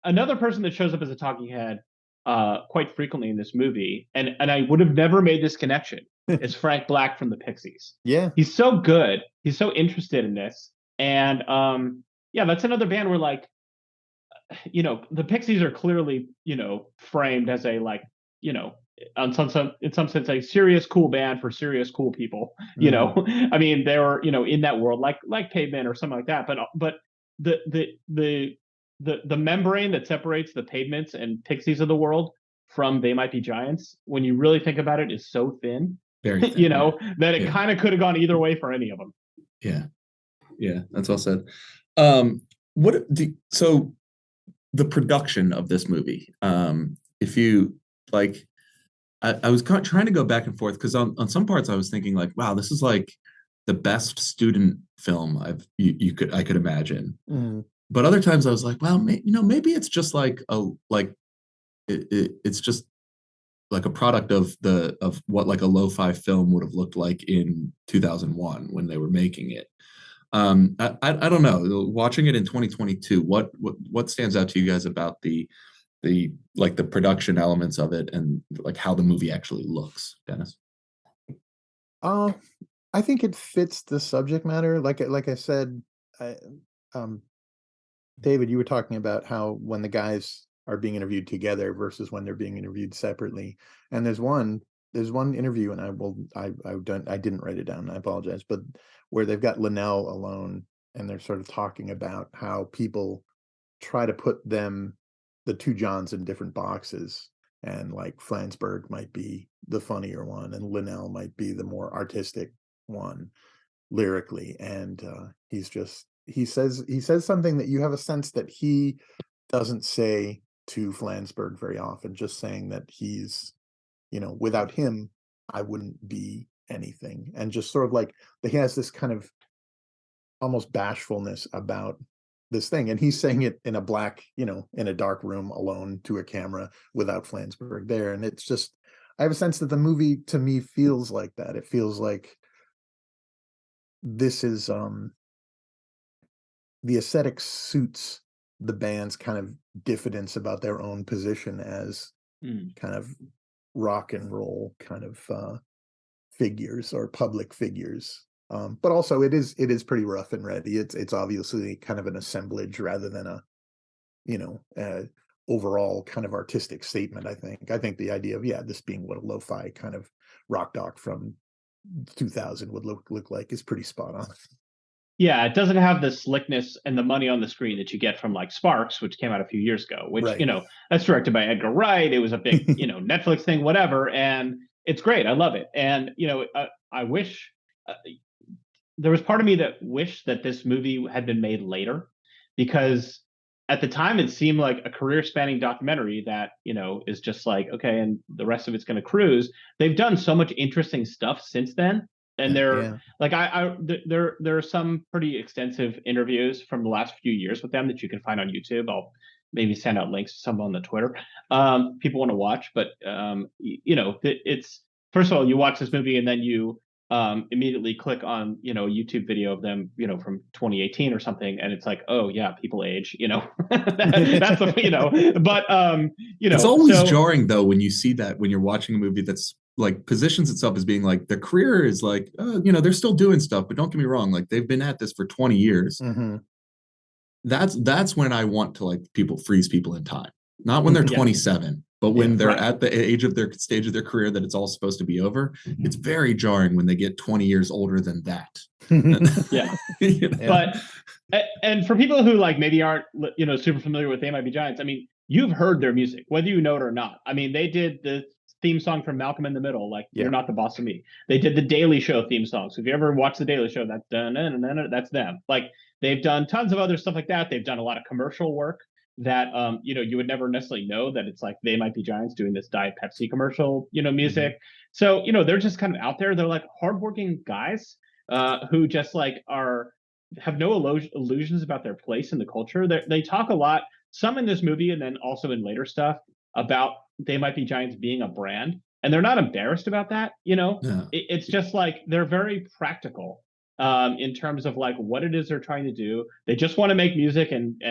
another person that shows up as a talking head quite frequently in this movie, and I would have never made this connection, is Frank Black from the Pixies. Yeah, he's so good, he's so interested in this. And that's another band where like, the Pixies are clearly, framed as a like, in some sense a serious cool band for serious cool people. I mean, they were, in that world like Pavement or something like that. But the membrane that separates the Pavements and Pixies of the world from They Might Be Giants, when you really think about it, is so thin, very thin, that it kind of could have gone either way for any of them. Yeah, that's well said. So the production of this movie, if you like, I was trying to go back and forth because on some parts I was thinking like, wow, this is like the best student film I could imagine. Mm. But other times I was like, well, maybe it's just like it's just like a product of what like a lo-fi film would have looked like in 2001 when they were making it. I don't know. Watching it in 2022, what stands out to you guys about the like the production elements of it and like how the movie actually looks, Dennis? Uh, I think it fits the subject matter. Like I said, um, David, you were talking about how when the guys are being interviewed together versus when they're being interviewed separately. And there's one interview, and I didn't write it down. I apologize, but where they've got Linnell alone, and they're sort of talking about how people try to put the two Johns in different boxes, and like Flansburgh might be the funnier one, and Linnell might be the more artistic one lyrically. And he says something that you have a sense that he doesn't say to Flansburgh very often, just saying that he's, without him, I wouldn't be anything. And just sort of like he has this kind of almost bashfulness about this thing. And he's saying it in a black, in a dark room alone to a camera without Flansburgh there. And it's just, I have a sense that the movie to me feels like that. It feels like this is the aesthetic suits the band's kind of diffidence about their own position as kind of rock and roll kind of figures or public figures. But also it is pretty rough and ready. It's obviously kind of an assemblage rather than a overall kind of artistic statement. I think the idea of this being what a lo-fi kind of rock doc from 2000 would look like is pretty spot on. Yeah, it doesn't have the slickness and the money on the screen that you get from like Sparks, which came out a few years ago, which, Right. That's directed by Edgar Wright. It was a big, Netflix thing, whatever. And it's great. I love it. And, I wish there was part of me that wished that this movie had been made later, because at the time it seemed like a career spanning documentary that, is just like, okay, and the rest of it's going to cruise. They've done so much interesting stuff since then. And they're like, there are some pretty extensive interviews from the last few years with them that you can find on YouTube. I'll maybe send out links to some on the Twitter. People want to watch, but it's, first of all, you watch this movie and then you immediately click on, a YouTube video of them, from 2018 or something, and it's like, oh yeah, people age, that's but it's always jarring though when you see that when you're watching a movie that's like positions itself as being like their career is like, they're still doing stuff, but don't get me wrong, like they've been at this for 20 years. Mm-hmm. That's when I want to like freeze people in time, not when they're 27, but when they're at the age of their stage of their career that it's all supposed to be over. It's very jarring when they get 20 years older than that. But and for people who like maybe aren't super familiar with They Might Be Giants, I mean, you've heard their music whether you know it or not. I mean, they did the theme song from Malcolm in the Middle, like You're Not the Boss of Me. They did the Daily Show theme song. So if you ever watch the Daily Show, that's them. Like they've done tons of other stuff like that. They've done a lot of commercial work that you would never necessarily know that it's like They Might Be Giants doing this Diet Pepsi commercial, music. So they're just kind of out there. They're like hardworking guys who just like have no illusions about their place in the culture. They talk a lot, some in this movie and then also in later stuff, about They Might Be Giants being a brand, and they're not embarrassed about that. It's just like they're very practical in terms of like what it is they're trying to do. They just want to make music, and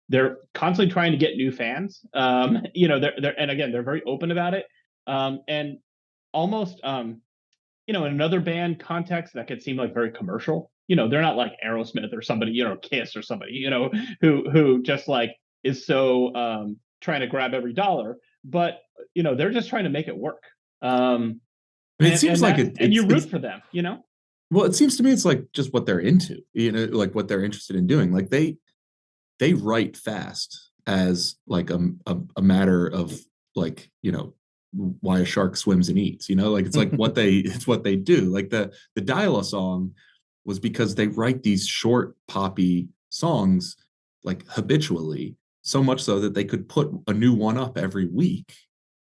they're constantly trying to get new fans. They're and again, they're very open about it. And almost in another band context that could seem like very commercial. They're not like Aerosmith or somebody, Kiss or somebody, who just like is so trying to grab every dollar, but they're just trying to make it work. It seems like and you root for them, Well, it seems to me it's like just what they're into, like what they're interested in doing. Like they write fast as like a matter of like, why a shark swims and eats, like it's like it's what they do. Like the Dial-A song was because they write these short poppy songs like habitually, so much so that they could put a new one up every week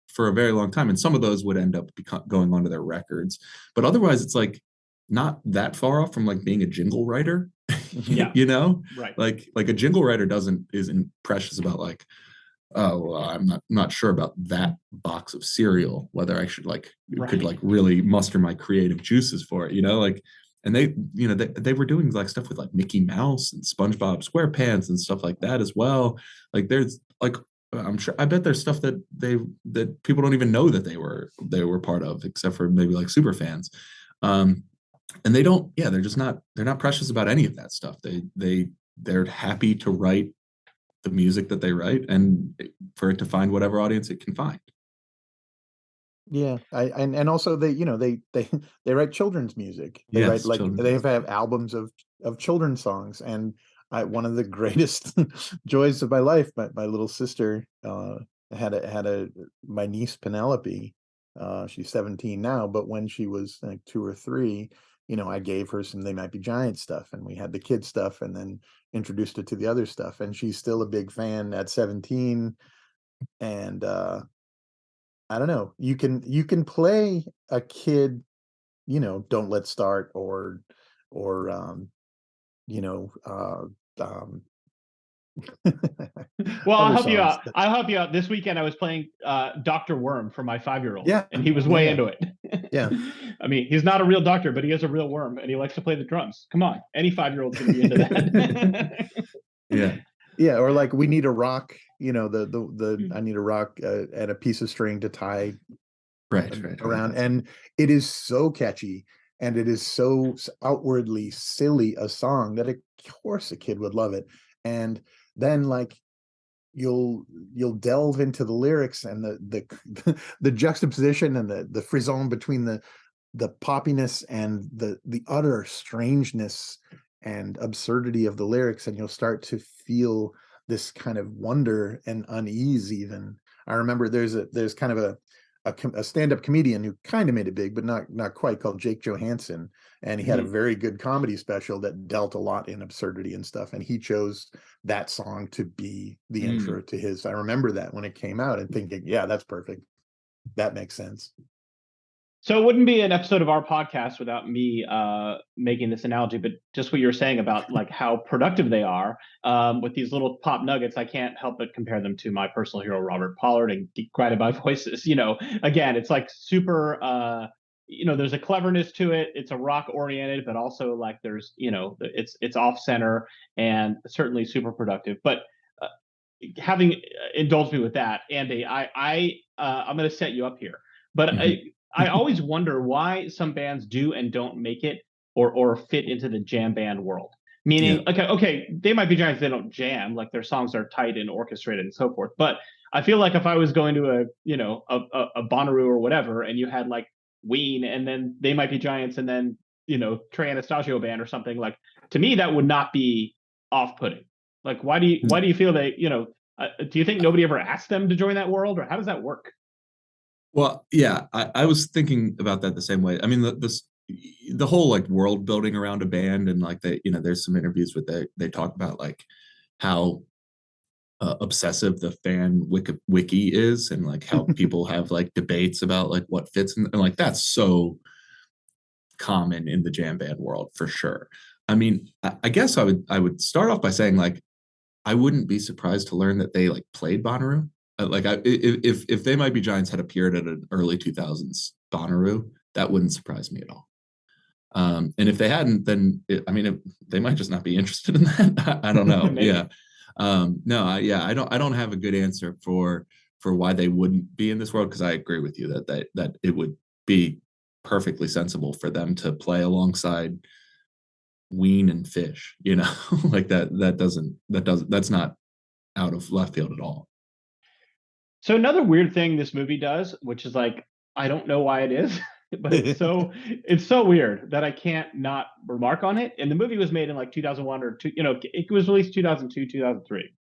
for a very long time. And some of those would end up going onto their records. But otherwise it's like not that far off from like being a jingle writer. Yeah. You know, Right. like a jingle writer isn't precious about like, oh, well, I'm not sure about that box of cereal, whether I should like could like really muster my creative juices for it, you know, like. And they were doing like stuff with like Mickey Mouse and SpongeBob SquarePants and stuff like that as well. Like there's like, I'm sure, I bet there's stuff that people don't even know that they were part of, except for maybe like super fans. And they don't, yeah, they're not precious about any of that stuff. They're happy to write the music that they write, and for it to find whatever audience it can find. Yeah, and also they write children's music. They write Yes, like children's they music. have albums of children's songs, and one of the greatest joys of my life. My little sister had a my niece Penelope. She's 17 now, but when she was like 2 or 3, I gave her some They Might Be Giant stuff, and we had the kid stuff, and then introduced her to the other stuff, and she's still a big fan at 17. And I don't know. You can play a kid, Don't Let's Start, or you know, um Well, I'll other help you songs. out. I'll help you out. This weekend I was playing Dr. Worm for my 5-year-old, Yeah, and he was way yeah, into it. yeah. I mean, he's not a real doctor, but he is a real worm, and he likes to play the drums. Come on, any 5-year-old's gonna be into that. Yeah. Yeah, or like We Need a Rock, the I need a rock and a piece of string to tie Right. around, and it is so catchy, and it is so outwardly silly a song that of course a kid would love it. And then like you'll delve into the lyrics, and the juxtaposition and the frisson between the poppiness and the utter strangeness and absurdity of the lyrics, and you'll start to feel this kind of wonder and unease. Even I remember there's kind of a stand-up comedian who kind of made it big, but not quite, called Jake Johansson, and he had a very good comedy special that dealt a lot in absurdity and stuff, and he chose that song to be the intro to his. I remember that when it came out and thinking, yeah, that's perfect. That makes sense. So it wouldn't be an episode of our podcast without me making this analogy, but just what you're saying about like how productive they are with these little pop nuggets. I can't help but compare them to my personal hero, Robert Pollard, and Geek Grinded by Voices. Again, it's like super, there's a cleverness to it. It's a rock oriented, but also like there's, it's off center and certainly super productive. But having indulged me with that, Andy, I'm going to set you up here. But I always wonder why some bands do and don't make it or fit into the jam band world. Meaning, okay, They Might Be Giants, they don't jam, like their songs are tight and orchestrated and so forth. But I feel like if I was going to a Bonnaroo or whatever, and you had like Ween and then They Might Be Giants and then Trey Anastasio band or something, like to me that would not be off-putting. Like why do you feel they do you think nobody ever asked them to join that world, or how does that work? Well, yeah, I was thinking about that the same way. I mean, the whole like world building around a band, and like there's some interviews with they talk about like how obsessive the fan wiki is, and like how people have like debates about like what fits and like that's so common in the jam band world for sure. I mean, I guess I would start off by saying like I wouldn't be surprised to learn that they like played Bonnaroo. If They Might Be Giants had appeared at an early 2000s Bonnaroo, that wouldn't surprise me at all. And if they hadn't, then they might just not be interested in that. I don't know. Yeah. No. I don't have a good answer for why they wouldn't be in this world, because I agree with you that it would be perfectly sensible for them to play alongside Ween and Fish. Like that's not out of left field at all. So another weird thing this movie does, which is like, I don't know why it is, but it's so weird that I can't not remark on it. And the movie was made in like 2001 or two, it was released 2002, 2003.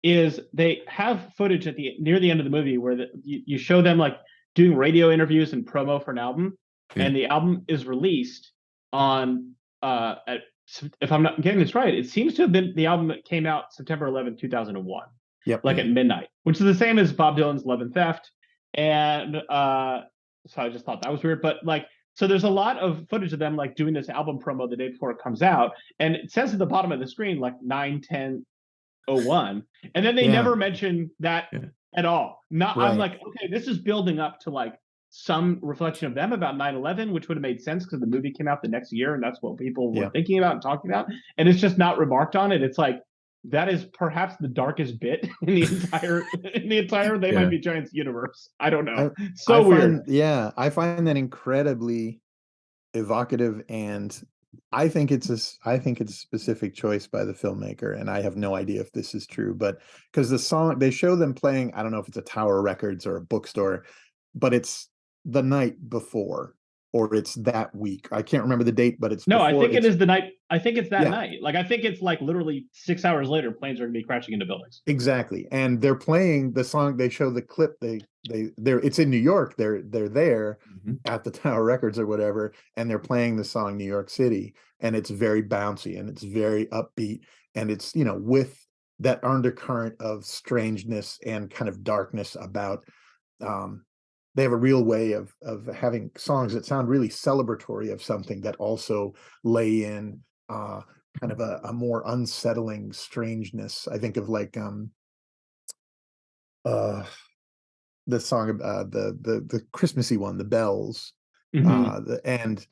Is they have footage near the end of the movie where you show them like doing radio interviews and promo for an album, and the album is released on if I'm not getting this right, it seems to have been the album that came out September 11, 2001. Yep. Like at midnight, which is the same as Bob Dylan's Love and Theft. And so I just thought that was weird. But like So there's a lot of footage of them like doing this album promo the day before it comes out, and it says at the bottom of the screen like 9/10/01, and then they Yeah. never mention that at all. Not, I'm Right. like, okay, this is building up to like some reflection of them about 9/11, which would have made sense because the movie came out the next year, and that's what people were thinking about and talking about. And it's just not remarked on it. It's like that is perhaps the darkest bit in the entire They Might Be Giants universe. I don't know. So weird. I find that incredibly evocative, and I think it's a specific choice by the filmmaker, and I have no idea if this is true, but because the song they show them playing, I don't know if it's a Tower Records or a bookstore, but it's the night before, or it's that week. I can't remember the date, but it's no. before, I think it is the night. I think it's that night. Like I think it's like literally 6 hours later, planes are going to be crashing into buildings. Exactly, and they're playing the song. They show the clip. They're it's in New York. They're there at the Tower Records or whatever, and they're playing the song New York City, and it's very bouncy and it's very upbeat, and it's with that undercurrent of strangeness and kind of darkness about. They have a real way of having songs that sound really celebratory of something that also lay in kind of a more unsettling strangeness. I think of like the song the Christmassy one, The Bells. And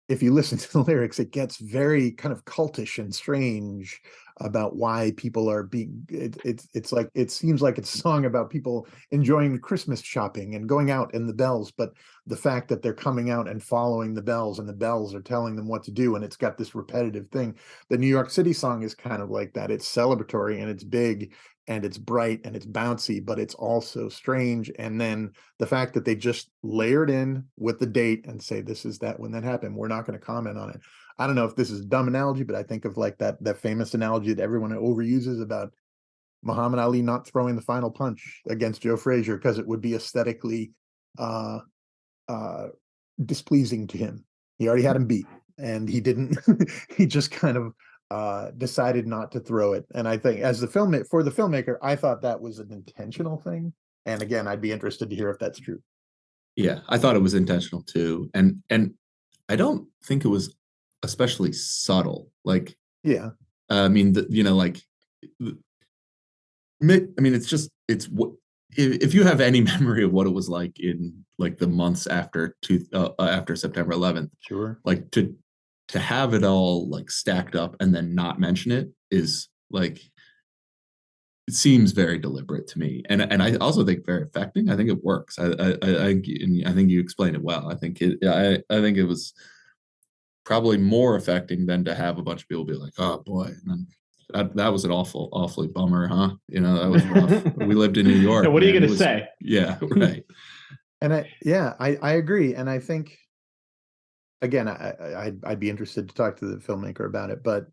if you listen to the lyrics, it gets very kind of cultish and strange about why people are being it's like it seems like it's a song about people enjoying Christmas shopping and going out in the bells, but the fact that they're coming out and following the bells and the bells are telling them what to do, and it's got this repetitive thing. The New York City song is kind of like that. It's celebratory and it's big and it's bright and it's bouncy, but it's also strange. And then the fact that they just layered in with the date and say this is that when that happened, we're not going to comment on it. I don't know if this is a dumb analogy, but I think of like that famous analogy that everyone overuses about Muhammad Ali not throwing the final punch against Joe Frazier because it would be aesthetically displeasing to him. He already had him beat, and he didn't. He just kind of decided not to throw it. And I think for the filmmaker, I thought that was an intentional thing. And again, I'd be interested to hear if that's true. Yeah, I thought it was intentional too, and I don't think it was especially subtle. Like, I mean, it's what if you have any memory of what it was like in like the months after September 11th, sure, like to have it all like stacked up and then not mention it is like, it seems very deliberate to me, and I also think very affecting. I think it works. I think you explained it well. I think it was probably more affecting than to have a bunch of people be like, "Oh boy," and then that was an awfully bummer, huh? That was rough. We lived in New York. Yeah, what are you going to say? Yeah, right. And I agree, and I think again, I'd be interested to talk to the filmmaker about it, but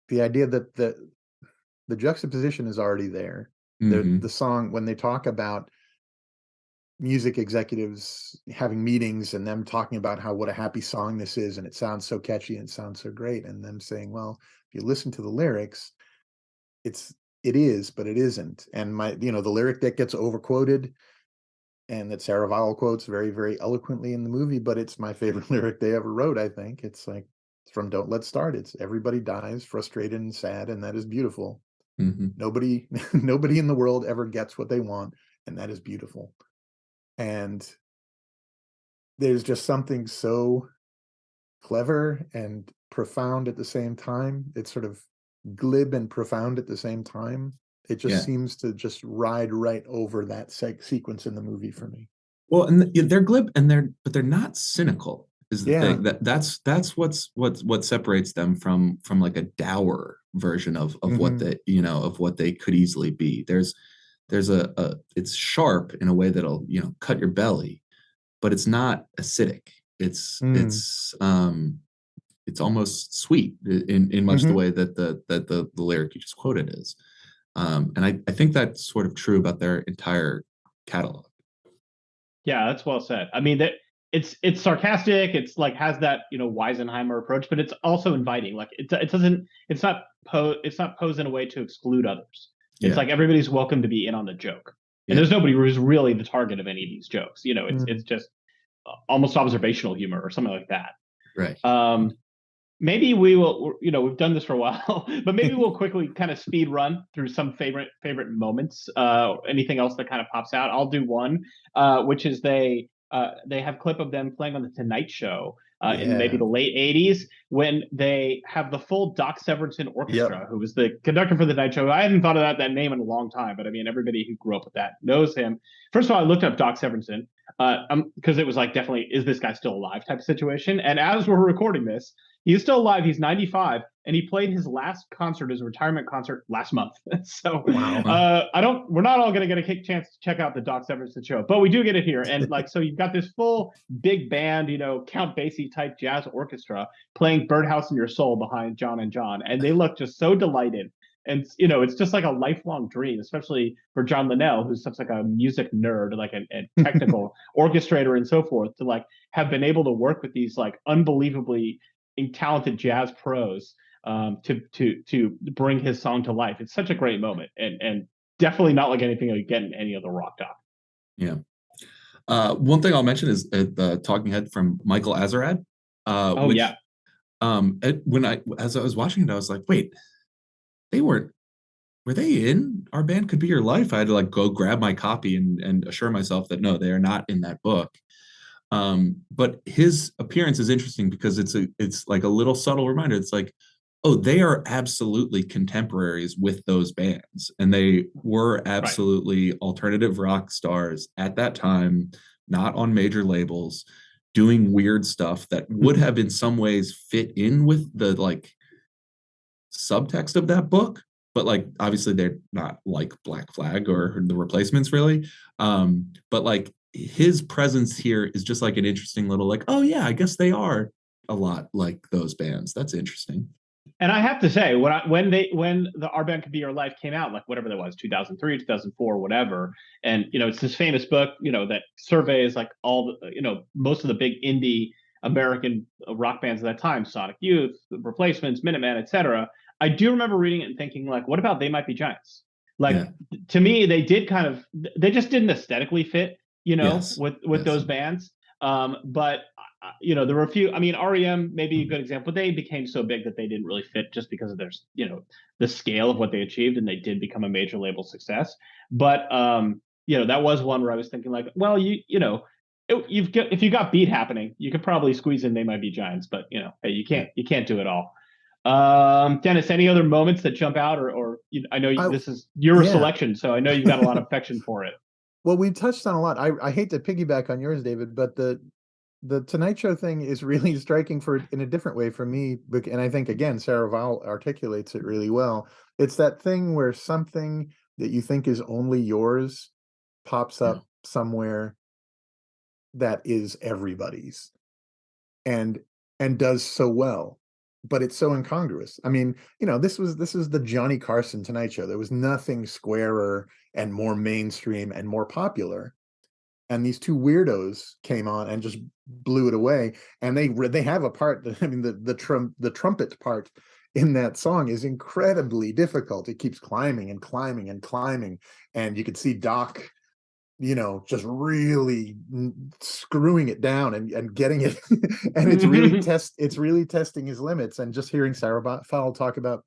the idea that the juxtaposition is already there. The song, when they talk about music executives having meetings and them talking about what a happy song this is, and it sounds so catchy and it sounds so great, and them saying, well, if you listen to the lyrics, it is, but it isn't. And the lyric that gets overquoted and that Sarah Vowell quotes very, very eloquently in the movie, but it's my favorite lyric they ever wrote, I think. It's like, it's from Don't Let's Start. It's everybody dies frustrated and sad, and that is beautiful. Nobody in the world ever gets what they want, and that is beautiful. And there's just something so clever and profound at the same time. It's sort of glib and profound at the same time. It just seems to just ride right over that sequence in the movie for me. Well, and they're glib but they're not cynical. Is the thing that's what separates them from like a dour version of what they could easily be. There's it's sharp in a way that'll cut your belly, but it's not acidic. It's almost sweet in much the way that the lyric you just quoted is. And I think that's sort of true about their entire catalog. Yeah, that's well said. I mean, that it's sarcastic. It's like has that Weisenheimer approach, but it's also inviting. Like it's not posed in a way to exclude others. It's like everybody's welcome to be in on the joke, and there's nobody who's really the target of any of these jokes. It's just almost observational humor or something like that. Right. Maybe we will, we've done this for a while, but maybe we'll quickly kind of speed run through some favorite moments. Anything else that kind of pops out? I'll do one, which is they have clip of them playing on the Tonight Show in maybe the late '80s when they have the full Doc Severinsen Orchestra, who was the conductor for the Tonight Show. I hadn't thought of that name in a long time, but I mean, everybody who grew up with that knows him. First of all, I looked up Doc Severinsen because it was like, definitely, is this guy still alive type of situation? And as we're recording this, he's still alive. He's 95, and he played his last concert, his retirement concert, last month. So we're not all going to get a chance to check out the Doc Severinsen show, but we do get it here. And like, so you've got this full big band, Count Basie type jazz orchestra playing Birdhouse in Your Soul behind John and John, and they look just so delighted. And it's just like a lifelong dream, especially for John Linnell, who's such like a music nerd, like a technical orchestrator and so forth, to like have been able to work with these like unbelievably talented jazz pros to bring his song to life. It's such a great moment, and definitely not like anything you get in any other rock doc. Yeah. One thing I'll mention is the talking head from Michael Azerrad. As I was watching it, I was like, wait, were they in Our Band Could Be Your Life? I had to like go grab my copy and assure myself that no, they are not in that book. But his appearance is interesting because it's like a little subtle reminder. It's like, oh, they are absolutely contemporaries with those bands, and they were absolutely alternative rock stars at that time, not on major labels, doing weird stuff that would have in some ways fit in with the like subtext of that book, but like obviously they're not like Black Flag or the Replacements really. But like his presence here is just like an interesting little like, oh yeah, I guess they are a lot like those bands. That's interesting. And I have to say, when the Our Band Could Be Your Life came out, like whatever that was, 2003, 2004, whatever, and it's this famous book, that surveys like all the, most of the big indie American rock bands at that time, Sonic Youth, the Replacements, Minutemen, etc. I do remember reading it and thinking like, what about They Might Be Giants? Like to me, they just didn't aesthetically fit, with those bands. But there were a few. I mean, REM may be a good example. They became so big that they didn't really fit just because of their, the scale of what they achieved, and they did become a major label success. But that was one where I was thinking like, well, if you got Beat happening, you could probably squeeze in They Might Be Giants, but hey, you can't do it all. Dennis, any other moments that jump out, or I know this is your selection, so I know you've got a lot of affection for it. Well, we touched on a lot. I hate to piggyback on yours, David, but the Tonight Show thing is really striking in a different way for me. And I think, again, Sarah Vowell articulates it really well. It's that thing where something that you think is only yours pops up somewhere that is everybody's and does so well, but it's so incongruous. I mean, this is the Johnny Carson Tonight Show. There was nothing squarer and more mainstream and more popular. And these two weirdos came on and just blew it away. And they have a part that, I mean, the trumpet part in that song is incredibly difficult. It keeps climbing and climbing and climbing. And you could see Doc, just really screwing it down and getting it. And it's really testing his limits. And just hearing Sarah Vowell talk about,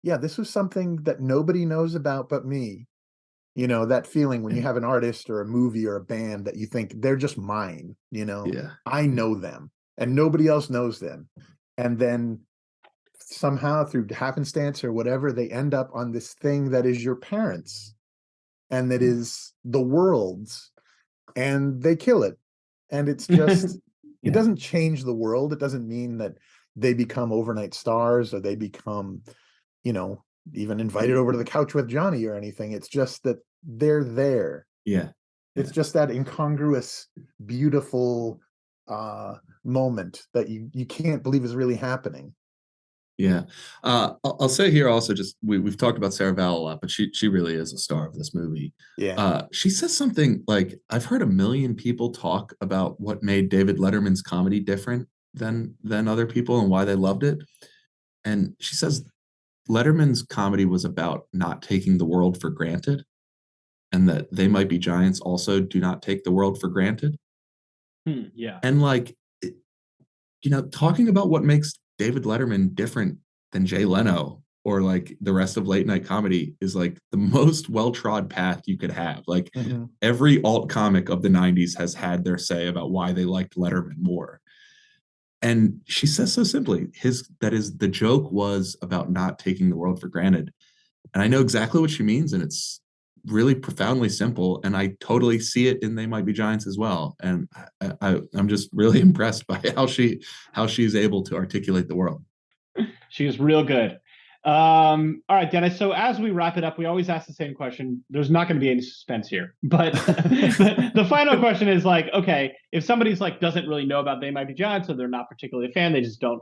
this was something that nobody knows about but me. That feeling when you have an artist or a movie or a band that you think they're just mine, I know them and nobody else knows them. And then somehow through happenstance or whatever, they end up on this thing that is your parents and that is the world's, and they kill it. And it's just, it doesn't change the world. It doesn't mean that they become overnight stars or they become, even invited over to the couch with Johnny or anything. It's just that they're there. It's just that incongruous, beautiful moment that you can't believe is really happening. I'll say here also, just we've talked about Sarah Vowell a lot, but she really is a star of this movie. She says something like, I've heard a million people talk about what made David Letterman's comedy different than other people and why they loved it, and she says Letterman's comedy was about not taking the world for granted, and that They Might Be Giants also do not take the world for granted. Yeah. And like, talking about what makes David Letterman different than Jay Leno or like the rest of late night comedy is like the most well-trod path you could have. Like every alt comic of the 90s has had their say about why they liked Letterman more. And she says so simply, the joke was about not taking the world for granted. And I know exactly what she means, and it's really profoundly simple. And I totally see it in They Might Be Giants as well. And I'm just really impressed by how she's able to articulate the world. She is real good. All right, Dennis. So as we wrap it up, we always ask the same question. There's not going to be any suspense here, but the final question is like, okay, if somebody's like doesn't really know about They Might Be Giants, so they're not particularly a fan, they just don't,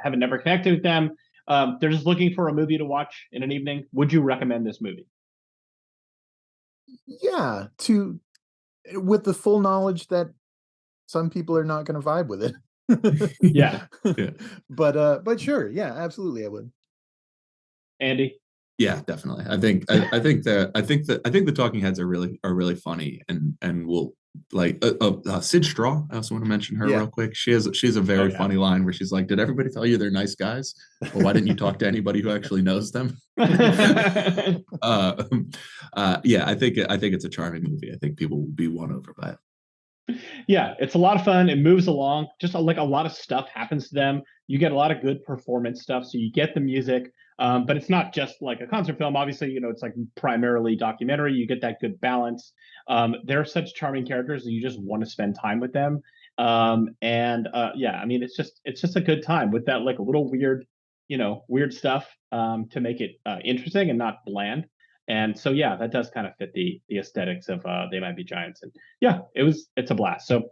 haven't never connected with them. They're just looking for a movie to watch in an evening. Would you recommend this movie? Yeah, with the full knowledge that some people are not going to vibe with it. Yeah. But sure, yeah, absolutely, I would. Andy? Yeah, definitely. I think the Talking Heads are really funny and will like Sid Straw. I also want to mention her real quick. She has a very funny line where she's like, "Did everybody tell you they're nice guys? Well, why didn't you talk to anybody who actually knows them?" Yeah, I think it's a charming movie. I think people will be won over by it. Yeah, it's a lot of fun. It moves along. Just like a lot of stuff happens to them. You get a lot of good performance stuff. So you get the music, but it's not just like a concert film. Obviously, it's like primarily documentary. You get that good balance. They're such charming characters that you just want to spend time with them. Yeah, I mean, it's just a good time with that like a little weird stuff to make it interesting and not bland. And so, yeah, that does kind of fit the aesthetics of They Might Be Giants. And yeah, it's a blast. So,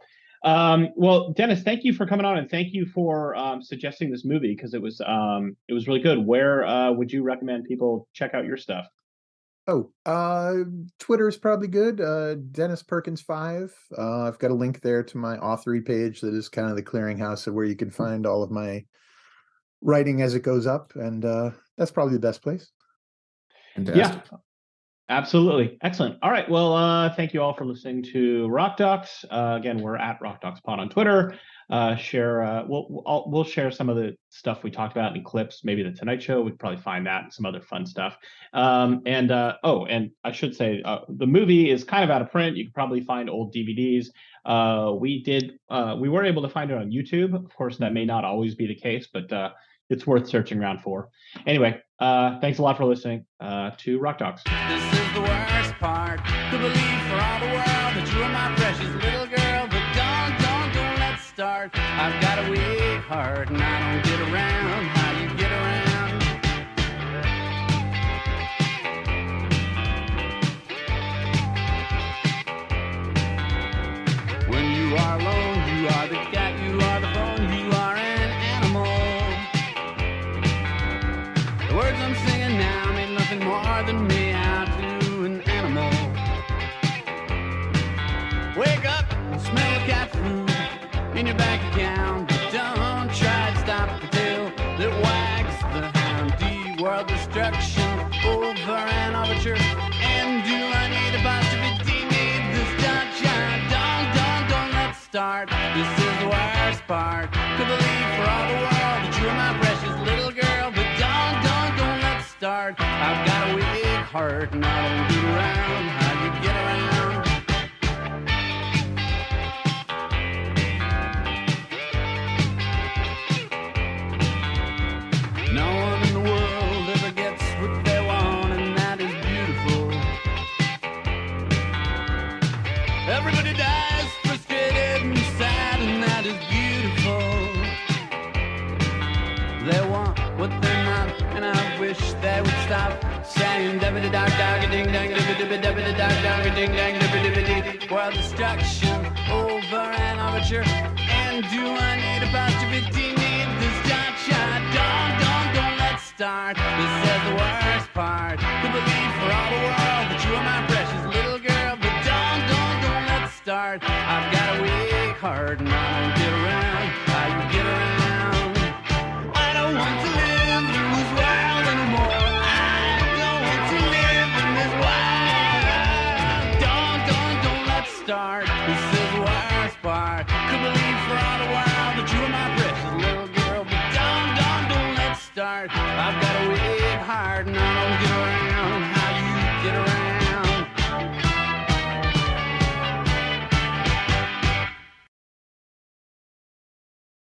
well, Dennis, thank you for coming on and thank you for suggesting this movie because it was really good. Where would you recommend people check out your stuff? Twitter is probably good. Dennis Perkins 5. I've got a link there to my authory page that is kind of the clearinghouse of where you can find all of my writing as it goes up. And that's probably the best place. Fantastic. Yeah, absolutely. Excellent. All right. Well, thank you all for listening to Rock Docs. Again, we're at Rock Docs Pod on Twitter. We'll share some of the stuff we talked about in clips, maybe the Tonight Show. We'd probably find that and some other fun stuff. And I should say the movie is kind of out of print. You can probably find old DVDs. We were able to find it on YouTube. Of course, that may not always be the case, but it's worth searching around for. Anyway, thanks a lot for listening to Rock Docs. This is the worst part. To believe for all the world that you are my precious little girl. But don't let's start. I've got a weak heart and I don't get around how you get around. When you are alone, you are the cat, you are the phone, you are an animal. The words I'm singing now mean nothing more than me out to an animal. Wake up and smell the cat food in your bank account. But don't try to stop the tail that wags the hound. D-world destruction over an overture. And do I need a positivity? Need this touch? Don't let's start. This is the worst part. To believe for all the world that you are my precious little girl. But don't let's start. I've got a weak heart and I don't get around how you get around. No one in the world ever gets what they want, and that is beautiful. Everybody dies frustrated and sad, and that is beautiful. They want what they're not, and I wish they would stop saying dibbity dog dog ding dang dibbity dibbity dog dog ding dang dibbity. World destruction over an overture. And do I need a positivity? Need this dot shot? Don't let's start. This is the worst part. To believe for all the world that you are my precious little girl. But don't let's start. I've got a weak heart and I don't get around how you get around. I don't want to live in this world anymore. I don't want to live in this world. Don't let's start. This is the worst part. gotta wait hard, and I don't give a